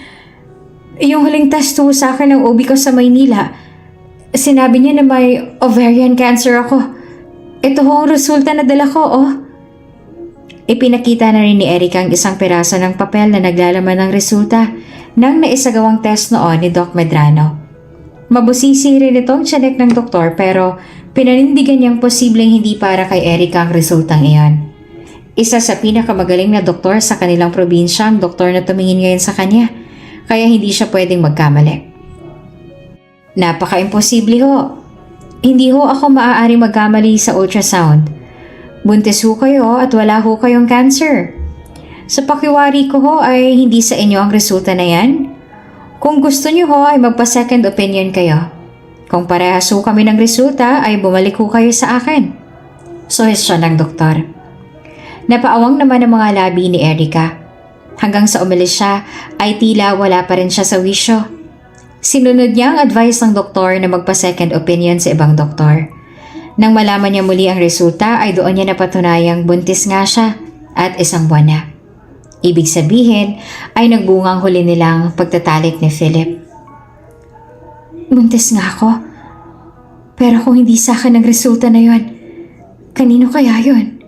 Yung huling test ho sa akin ng OB ko sa Maynila, sinabi niya na may ovarian cancer ako. Ito ho ang resulta na dala ko, oh. Ipinakita na rin ni Erica ang isang piraso ng papel na naglalaman ng resulta ng naisagawang test noon ni Doc Medrano. Mabusisi rin itong tiyanek ng doktor pero pinanindigan niyang posibleng hindi para kay Erica ang resultang iyon. Isa sa pinakamagaling na doktor sa kanilang probinsya ang doktor na tumingin ngayon sa kanya. Kaya hindi siya pwedeng magkamali. Napaka-imposible ho. Hindi ho ako maaari magkamali sa ultrasound. Buntis ho kayo at wala ho kayong cancer. Sa pakiwari ko ho ay hindi sa inyo ang resulta na yan. Kung gusto niyo ho ay magpa-second opinion kayo. Kung parehas ho kami ng resulta ay bumalik ho kayo sa akin. Suhestyon ng doktor. Napaawang naman ang mga labi ni Erica. Hanggang sa umalis siya ay tila wala pa rin siya sa wisyo. Sinunod niya ang advice ng doktor na magpa-second opinion sa ibang doktor. Nang malaman niya muli ang resulta ay doon niya napatunayang buntis nga siya at 1 buwan na. Ibig sabihin ay nagbungang huli nilang pagtatalik ni Philip. Buntis nga ako. Pero kung hindi sa akin ang resulta na yon, kanino kaya yon?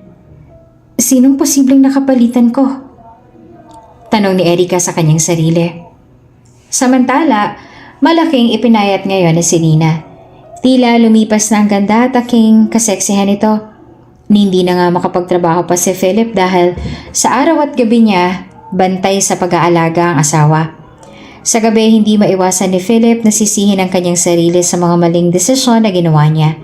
Sinong posibleng nakapalitan ko? Tanong ni Erica sa kanyang sarili. Samantala, malaking ipinayat ngayon ni Selena. Tila lumipas na ang ganda at aking kaseksihan nito. Hindi na nga makapagtrabaho pa si Philip dahil sa araw at gabi niya, bantay sa pag-aalaga ang asawa. Sa gabi, hindi maiwasan ni Philip na sisihin ang kanyang sarili sa mga maling desisyon na ginawa niya.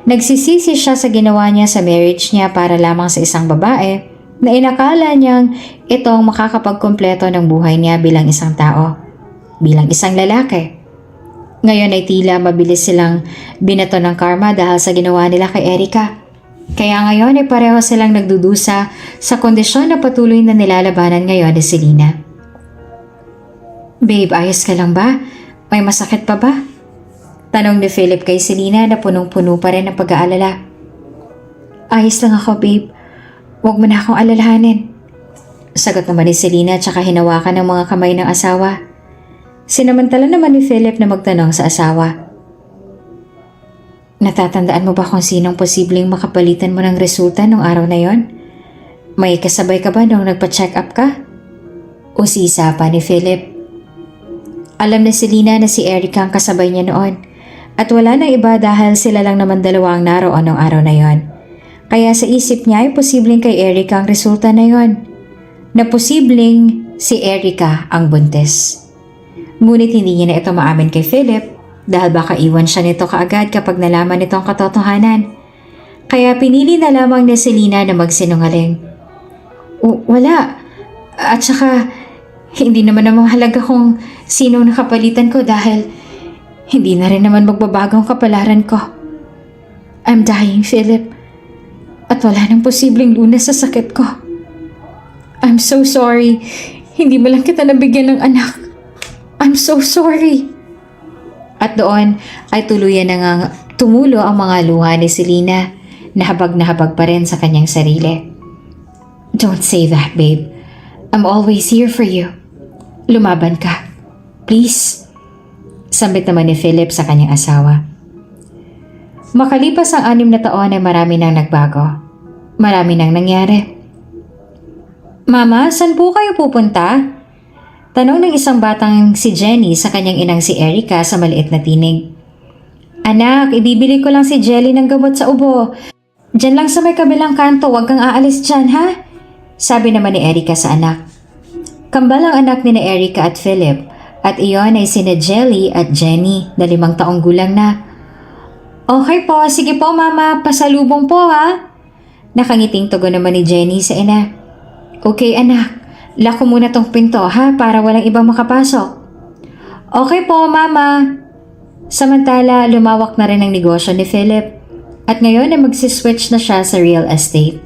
Nagsisisi siya sa ginawa niya sa marriage niya para lamang sa isang babae na inakala niyang ito ang makakapagkumpleto ng buhay niya bilang isang tao, bilang isang lalaki. Ngayon ay tila mabilis silang binato ng karma dahil sa ginawa nila kay Erica. Kaya ngayon ay pareho silang nagdudusa sa kondisyon na patuloy na nilalabanan ngayon ni Selena. Babe, ayos ka lang ba? May masakit pa ba? Tanong ni Philip kay Selena na punong-puno pa rin ng pag-aalala. Ayos lang ako, babe. Huwag mo na akong alalahanin. Sagot naman ni Selena tsaka hinawakan ng mga kamay ng asawa. Sinamantala naman ni Philip na magtanong sa asawa. Natatandaan mo ba kung sinong posibleng makapalitan mo ng resulta nung araw na yon? May kasabay ka ba nung nagpa-check up ka? Usisa pa ni Philip. Alam na Selena na si Erica ang kasabay niya noon at wala nang iba dahil sila lang naman dalawa ang naroon nung araw na yon. Kaya sa isip niya ay posibleng kay Erica ang resulta na yon. Na posibleng si Erica ang buntis. Ngunit hindi niya na ito maamin kay Philip dahil baka iwan siya nito kaagad kapag nalaman nito ang katotohanan. Kaya pinili na lamang ni Selena na magsinungaling. Wala. At saka, hindi naman mahalaga kung sino nakapalitan ko dahil hindi na rin naman magbabago ang kapalaran ko. I'm dying, Philip. At wala nang posibleng lunas sa sakit ko. I'm so sorry. Hindi mo lang kita nabigyan ng anak. I'm so sorry. At doon ay tuluyan na nga tumulo ang mga luha ni Selena na habag pa rin sa kanyang sarili. Don't say that, babe. I'm always here for you. Lumaban ka. Please. Sambit naman ni Philip sa kanyang asawa. Makalipas ang 6 na taon ay marami nang nagbago. Marami nang nangyari. Mama, saan po kayo pupunta? Tanong ng isang batang si Jenny sa kanyang inang si Erica sa maliit na tinig. Anak, ibibili ko lang si Jelly ng gamot sa ubo. Diyan lang sa may kabilang kanto, huwag kang aalis dyan, ha? Sabi naman ni Erica sa anak. Kambal ang anak ni Erica at Philip at iyon ay sina Jelly at Jenny na 5 taong gulang na. Okay po, sige po mama, pasalubong po ha? Nakangiting tugon naman ni Jenny sa ina. Okay anak. Lako muna tong pinto ha para walang ibang makapasok. Okay po, mama. Samantala, lumawak na rin ang negosyo ni Philip at ngayon ay magsiswitch na siya sa real estate.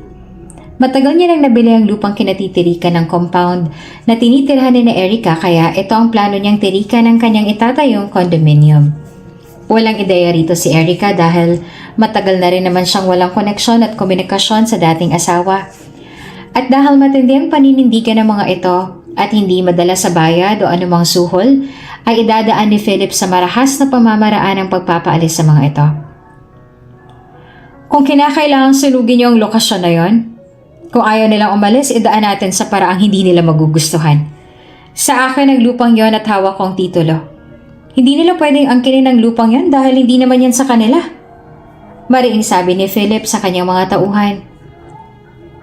Matagal niya nang nabili ang lupang kinatitirikan ng compound na tinitirhan ni Erica kaya ito ang plano niyang tirikan ng kanyang itatayong condominium. Walang ideya rito si Erica dahil matagal na rin naman siyang walang koneksyon at komunikasyon sa dating asawa. At dahil matindi ang paninindigan ng mga ito at hindi madala sa bayad o anumang suhol, ay idadaan ni Philip sa marahas na pamamaraan ang pagpapaalis sa mga ito. Kung kinakailangan sunugin niyo ang lokasyon na yon, kung ayaw nilang umalis, idaan natin sa paraang hindi nila magugustuhan. Sa akin ang lupang yon at hawak kong titulo. Hindi nila pwedeng angkinin ang lupang yon dahil hindi naman yan sa kanila. Mariing sabi ni Philip sa kanyang mga tauhan.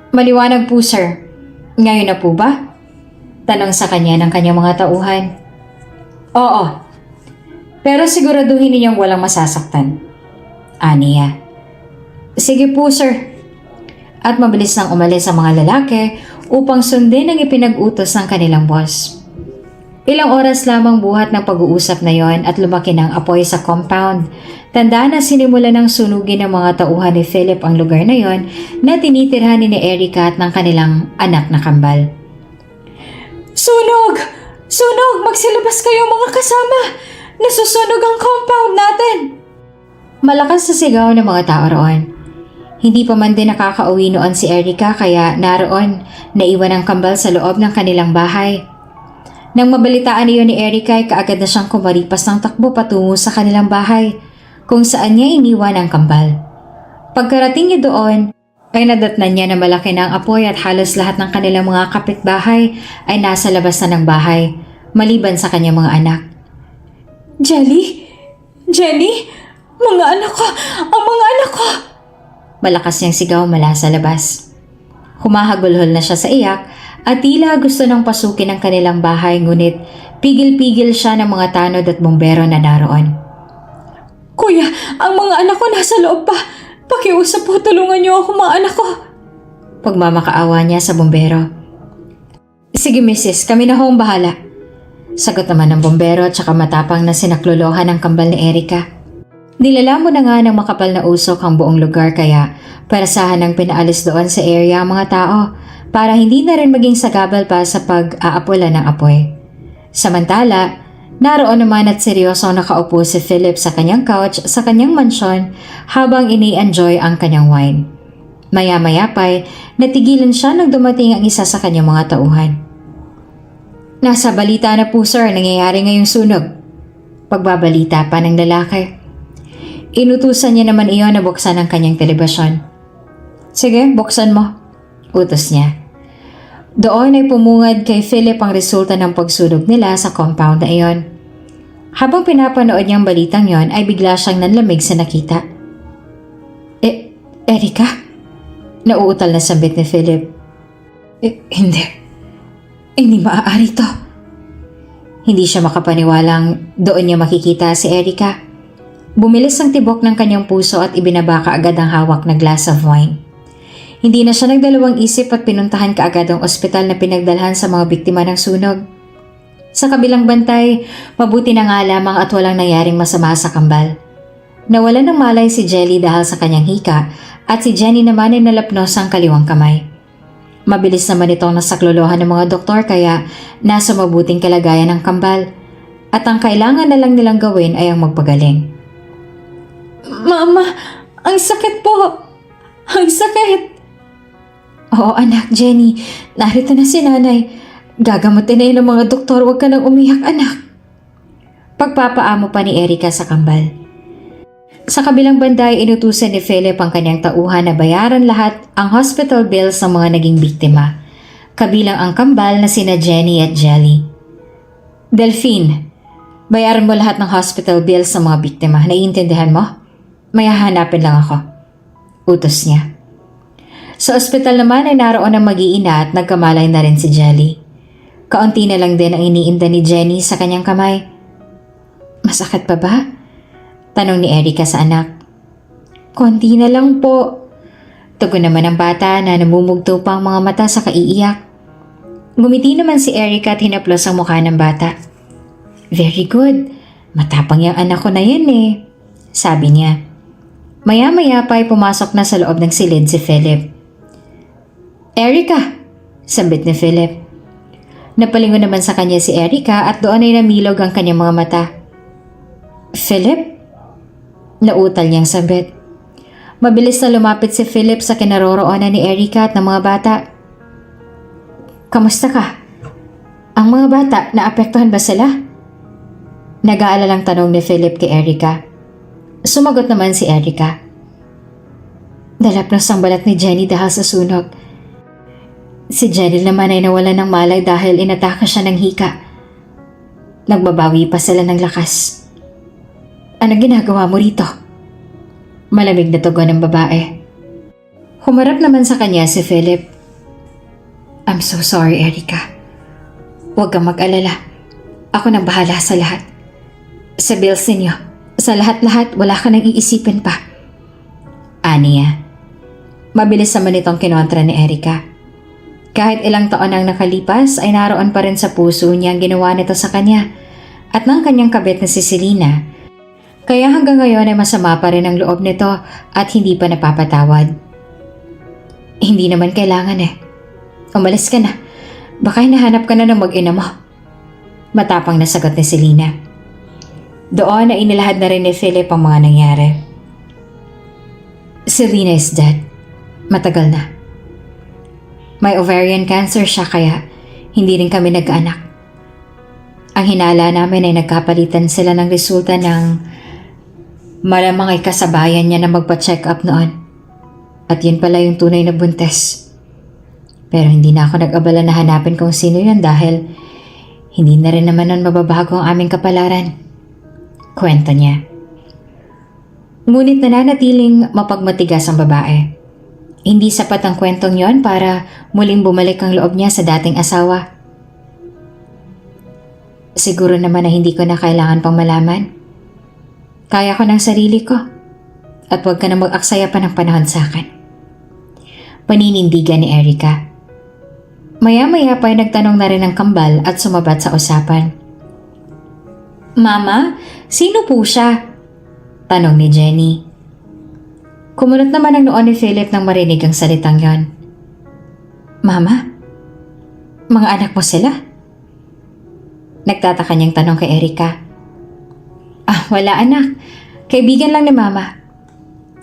Maliwanag po, sir. Ngayon na po ba? Tanong sa kanya ng kanyang mga tauhan. Oo. Pero siguraduhin ninyong walang masasaktan. Aniya. Sige po, sir. At mabilis nang umalis ang mga lalaki upang sundin ang ipinag-utos ng kanilang boss. Ilang oras lamang buhat ng pag-uusap na yon at lumaki ng apoy sa compound. Tandaan na sinimula ng sunugin ng mga tauhan ni Philip ang lugar na yon na tinitirhan ni Erica at ng kanilang anak na kambal. Sunog! Sunog! Magsilabas kayo mga kasama! Nasusunog ang compound natin! Malakas sa sigaw ng mga tao roon. Hindi pa man din nakakauwi noon si Erica kaya naroon naiwan ang kambal sa loob ng kanilang bahay. Nang mabalitaan niyo ni Erica ay kaagad na siyang kumaripas ng takbo patungo sa kanilang bahay kung saan niya iniwan ang kambal. Pagkarating niya doon ay nadatnan niya na malaki na ang apoy at halos lahat ng kanilang mga kapitbahay ay nasa labas na ng bahay maliban sa kanyang mga anak. Jelly? Jenny? Mga anak ko! Ang mga anak ko! Malakas niyang sigaw mula sa labas. Humahagulhol na siya sa iyak at tila gusto nang pasukin ang kanilang bahay ngunit pigil-pigil siya ng mga tanod at bumbero na naroon. Kuya, ang mga anak ko nasa loob pa. Pakiusap po, tulungan niyo ako mga anak ko. Pagmamakaawa niya sa bumbero. Sige misis, kami na hong bahala. Sagot naman ng bumbero at saka matapang na sinaklolohan ng kambal ni Erica. Nilala mo na nga ng makapal na usok ang buong lugar kaya parasahan ng pinaalis doon sa area ang mga tao para hindi na rin maging sagabal pa sa pag-aapula ng apoy. Samantala, naroon naman at seryosong nakaupo si Philip sa kanyang couch sa kanyang mansyon habang ini-enjoy ang kanyang wine. Maya-maya pa'y natigilan siya nang dumating ang isa sa kanyang mga tauhan. Nasa balita na po sir, nangyayari ngayong sunog. Pagbabalita pa ng lalaki. Inutusan niya naman iyon na buksan ang kanyang telebisyon. Sige, buksan mo. Utos niya. Doon ay pumungad kay Philip ang resulta ng pagsunog nila sa compound na iyon. Habang pinapanood niyang balitang yon ay bigla siyang nanlamig sa nakita. Erica? Nauutal na sambit ni Philip. Hindi. Hindi maaari to. Hindi siya makapaniwalang doon niya makikita si Erica. Bumilis ang tibok ng kanyang puso at ibinaba kaagad ang hawak na glass of wine. Hindi na siya nagdalawang isip at pinuntahan kaagad ang ospital na pinagdalhan sa mga biktima ng sunog. Sa kabilang bantay, mabuti na nga lamang at walang nangyaring masama sa kambal. Nawalan ng malay si Jelly dahil sa kanyang hika at si Jenny naman ay nalapnos ang kaliwang kamay. Mabilis naman itong nasaklolohan ng mga doktor kaya nasa mabuting kalagayan ng kambal at ang kailangan na lang nilang gawin ay ang magpagaling. Mama, ang sakit po! Ang sakit! Oo anak, Jenny. Narito na si nanay. Gagamutin na yun ng mga doktor. Huwag ka nang umiyak, anak. Pagpapaamo pa ni Erica sa kambal. Sa kabilang banda ay inutusan ni Philip ang kanyang tauhan na bayaran lahat ang hospital bills ng mga naging biktima. Kabilang ang kambal na sina Jenny at Jelly. Delphine, bayaran mo lahat ng hospital bills ng mga biktima. Naiintindihan mo? May hahanapin lang ako. Utos niya. Sa ospital naman ay naroon ang mag-iina at nagkamalay na rin si Jelly. Kaunti na lang din ang iniinda ni Jenny sa kanyang kamay. Masakit pa ba? Tanong ni Erica sa anak. Konti na lang po. Tugon naman ang bata na namumugto pa ang mga mata sa kaiiyak. Ngumiti naman si Erica at hinaplos ang mukha ng bata. Very good. Matapang yung anak ko na yan eh. Sabi niya. Maya-maya pa ay pumasok na sa loob ng silid si Philip. Erica! Sambit ni Philip. Napalingon naman sa kanya si Erica at doon ay namilog ang kanyang mga mata. Philip? Nautal niyang sambit. Mabilis na lumapit si Philip sa kinaroroonan ni Erica at ng mga bata. Kamusta ka? Ang mga bata, naapektuhan ba sila? Nag-aalalang tanong ni Philip kay Erica. Sumagot naman si Erica. Dalapnos ang balat ni Jenny dahil sa sunog. Si Jenny naman ay nawalan ng malay dahil inataka siya ng hika. Nagbabawi pa sila ng lakas. Ano ginagawa mo rito? Malamig na tugon ng babae. Humarap naman sa kanya si Philip. I'm so sorry, Erica. Huwag kang mag-alala. Ako nang bahala sa lahat. Sa bills ninyo. Sa lahat-lahat, wala ka nang iisipin pa. Aniya. Mabilis naman itong kinontra ni Erica. Kahit ilang taon ang nakalipas ay naroon pa rin sa puso niya ang ginawa nito sa kanya at ng kanyang kabit na si Selena. Kaya hanggang ngayon ay masama pa rin ang loob nito at hindi pa napapatawad. Hindi naman kailangan eh. Umalis ka na. Baka hinahanap ka na ng mag-ina mo. Matapang na sagot ni Selena. Doon ay inilahad na rin ni Philip ang mga nangyari. Selena is dead. Matagal na. May ovarian cancer siya kaya hindi rin kami nagkaanak. Ang hinala namin ay nagkapalitan sila ng resulta ng malamang ay kasabayan niya na magpa-check up noon. At yun pala yung tunay na buntis. Pero hindi na ako nag-abala na hanapin kung sino yun dahil hindi na rin naman nun mababago ang aming kapalaran. Kwento niya. Ngunit nananatiling mapagmatigas ang babae. Hindi sapat ang kwentong yon para muling bumalik ang loob niya sa dating asawa. Siguro naman na hindi ko na kailangan pang malaman. Kaya ko ng sarili ko at huwag ka na mag-aksaya pa ng panahon sa akin. Paninindigan ni Erica. Maya-maya pa ay nagtanong na rin ang kambal at sumabat sa usapan. Mama, sino po siya? Tanong ni Jenny. Kumunot naman ang noon ni Philip nang marinig ang salitang yon. Mama? Mga anak mo sila? Nagtataka niyang tanong kay Erica. Wala anak. Kaibigan lang ni Mama.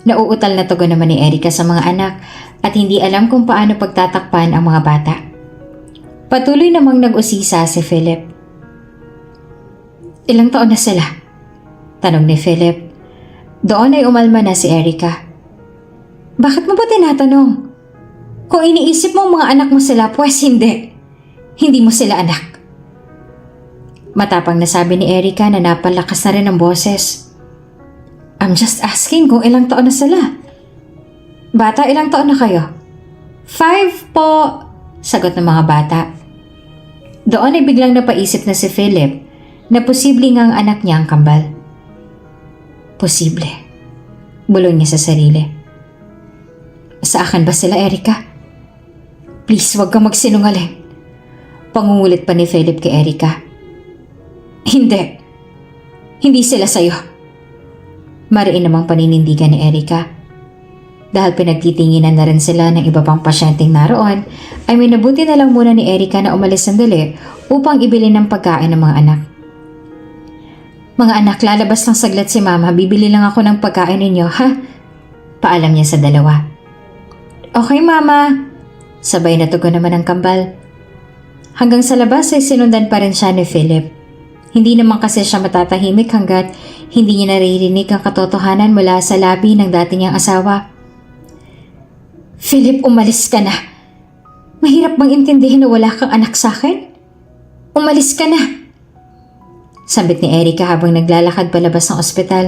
Nauutal na tugon naman ni Erica sa mga anak at hindi alam kung paano pagtatakpan ang mga bata. Patuloy namang nag-usisa si Philip. Ilang taon na sila? Tanong ni Philip. Doon ay umalma na si Erica. Bakit mo ba tinatanong? Kung iniisip mo mga anak mo sila, pues hindi. Hindi mo sila anak. Matapang nasabi ni Erica na napalakas na rin ang boses. I'm just asking kung ilang taon na sila. Bata, ilang taon na kayo? 5 po, sagot ng mga bata. Doon ay biglang napaisip na si Philip na posible nga ang anak niya ang kambal. Posible. Bulong niya sa sarili. Sa akin ba sila, Erica? Please, wag kang magsinungaling. Pangungulit pa ni Philip kay Erica. Hindi. Hindi sila sa'yo. Mariin namang paninindigan ni Erica. Dahil pinagtitinginan na rin sila ng iba pang pasyenteng naroon, ay minabuti na lang muna ni Erica na umalis sandali upang ibili ng pagkain ng mga anak. Mga anak, lalabas lang saglit si Mama. Bibili lang ako ng pagkain ninyo, ha? Paalam niya sa dalawa. Okay, Mama. Sabay na tugon naman ang kambal. Hanggang sa labas ay sinundan pa rin siya ni Philip. Hindi naman kasi siya matatahimik hanggat hindi niya naririnig ang katotohanan mula sa labi ng dati niyang asawa. Philip, umalis ka na. Mahirap bang intindihin na wala kang anak sa akin? Umalis ka na. Sambit ni Erica habang naglalakad palabas ng ospital.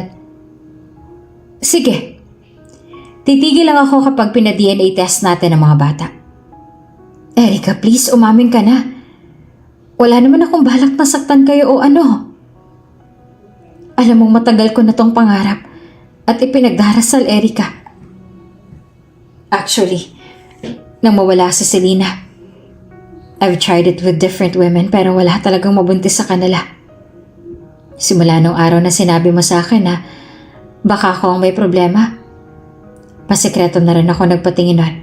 Sige. Titigil lang ako kapag pina-DNA test natin ang mga bata. Erica, please, umamin ka na. Wala naman akong balak na saktan kayo o ano. Alam mong matagal ko na tong pangarap at ipinagdarasal, Erica. Actually, nang mawala si Selena, I've tried it with different women pero wala talagang mabuntis sa kanila. Simula nung araw na sinabi mo sa akin na baka ako ang may problema, pasikreto na rin ako nagpatingin nun.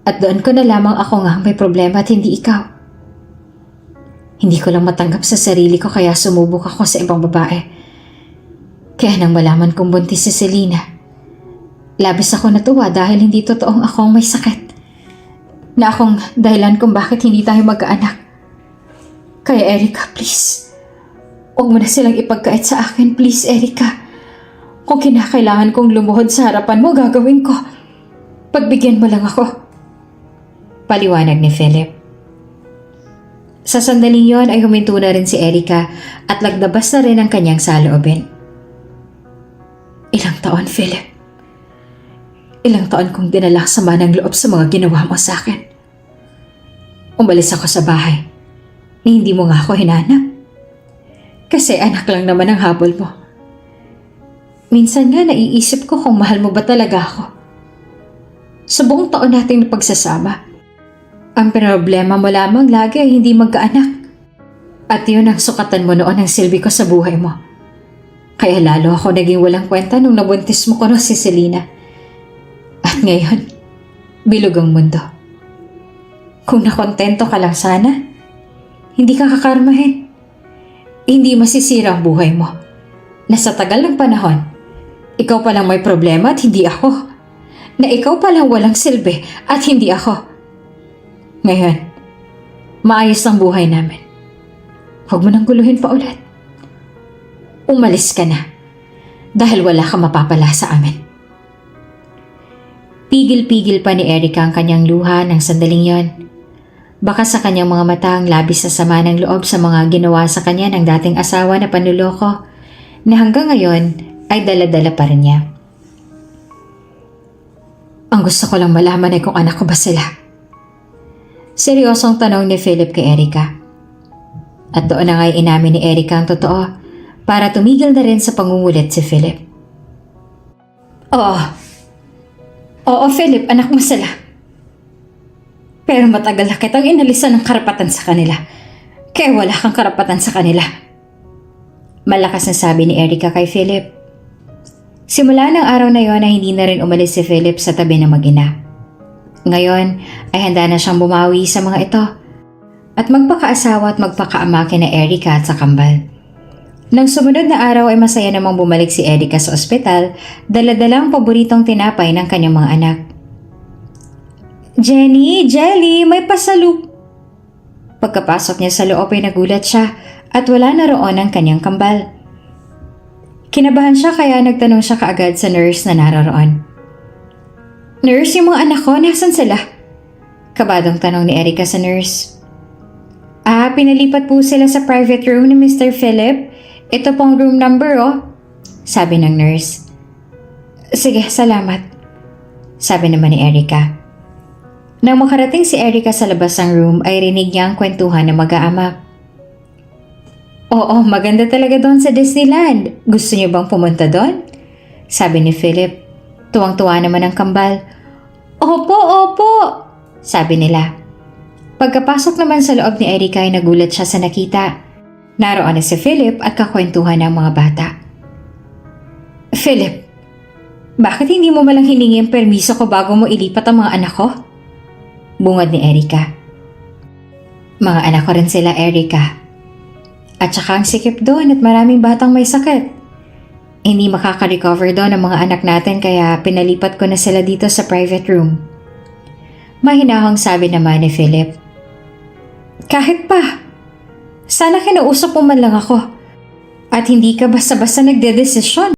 At doon ko na lamang ako nga ang may problema at hindi ikaw. Hindi ko lang matanggap sa sarili ko kaya sumubok ako sa ibang babae. Kaya nang malaman kong buntis si Selena, labis ako natuwa dahil hindi totoong ako ang may sakit. Na akong dahilan kung bakit hindi tayo magkaanak. Kaya Erica, please. Huwag mo na silang ipagkait sa akin, please, Erica. Kung kinakailangan kong lumuhod sa harapan mo, gagawin ko. Pagbigyan mo lang ako. Paliwanag ni Philip. Sa sandaling yon ay huminto na rin si Erica at laglabas na rin ang kanyang saloobin. Ilang taon, Philip? Ilang taon kong dinala sama ng loob sa mga ginawa mo sa akin. Umalis ako sa bahay. Hindi mo nga ako hinanap. Kasi anak lang naman ang habol mo. Minsan nga naiisip ko kung mahal mo ba talaga ako. Sa buong taon nating napagsasama, Ang problema mo lamang lagi ay hindi magkaanak. At yun ang sukatan mo noon ang silbi ko sa buhay mo. Kaya lalo ako naging walang kwenta nung nabuntis mo ko no si Selena. At ngayon, bilog ang mundo. Kung nakontento ka lang sana, hindi ka kakarmahin. Hindi masisira ang buhay mo. Na sa tagal ng panahon, ikaw palang may problema at hindi ako. Na ikaw palang walang silbi at hindi ako. Ngayon, maayos ang buhay namin. Huwag mo nang guluhin pa ulit. Umalis ka na dahil wala ka mapapala sa amin. Pigil-pigil pa ni Erica ang kanyang luha ng sandaling yon. Baka sa kanyang mga mata ang labis na sama ng loob sa mga ginawa sa kanya ng dating asawa na panluloko na hanggang ngayon ay dala-dala pa rin niya. Ang gusto ko lang malaman ay kung anak ko ba sila. Seryosong tanong ni Philip kay Erica. At doon na nga'y inamin ni Erica ang totoo para tumigil na rin sa pangungulit si Philip. Oo, Philip, anak mo sila. Pero matagal na kitang inalisan ng karapatan sa kanila. Kaya wala kang karapatan sa kanila. Malakas na sabi ni Erica kay Philip. Simula ng araw na yon ay hindi na rin umalis si Philip sa tabi ng mag-ina. Ngayon ay handa na siyang bumawi sa mga ito at magpakaasawa at magpakaama kina Erica at sa kambal. Nang sumunod na araw ay masaya namang bumalik si Erica sa ospital, dala-dala ang paboritong tinapay ng kanyang mga anak. Jenny, Jelly, may pasalub. Pagkapasok niya sa loob ay nagulat siya at wala na roon ang kanyang kambal. Kinabahan siya kaya nagtanong siya kaagad sa nurse na naroroon. Nurse, yung mga anak ko, nasan sila? Kabadong tanong ni Erica sa nurse. Pinalipat po sila sa private room ni Mr. Philip. Ito pong room number, sabi ng nurse. Sige, salamat, sabi naman ni Erica. Nang makarating si Erica sa labas ng room ay rinig niya ang kwentuhan ng mag-aama. Oo, maganda talaga doon sa Disneyland. Gusto niyo bang pumunta doon? Sabi ni Philip. Tuwang-tuwa naman ang kambal. Opo, sabi nila. Pagkapasok naman sa loob ni Erica ay nagulat siya sa nakita. Naroon na si Philip at kakwentuhan ng mga bata. Philip, bakit hindi mo malang hiningi ang permiso ko bago mo ilipat ang mga anak ko? Bungad ni Erica. Mga anak ko rin sila, Erica. At saka ang sikip doon at maraming batang may sakit. Hindi makaka-recover doon ang mga anak natin kaya pinalipat ko na sila dito sa private room. Mahinahong sabi naman ni Philip. Kahit pa, sana kinausap mo man lang ako at hindi ka basta-basta nagdedesisyon.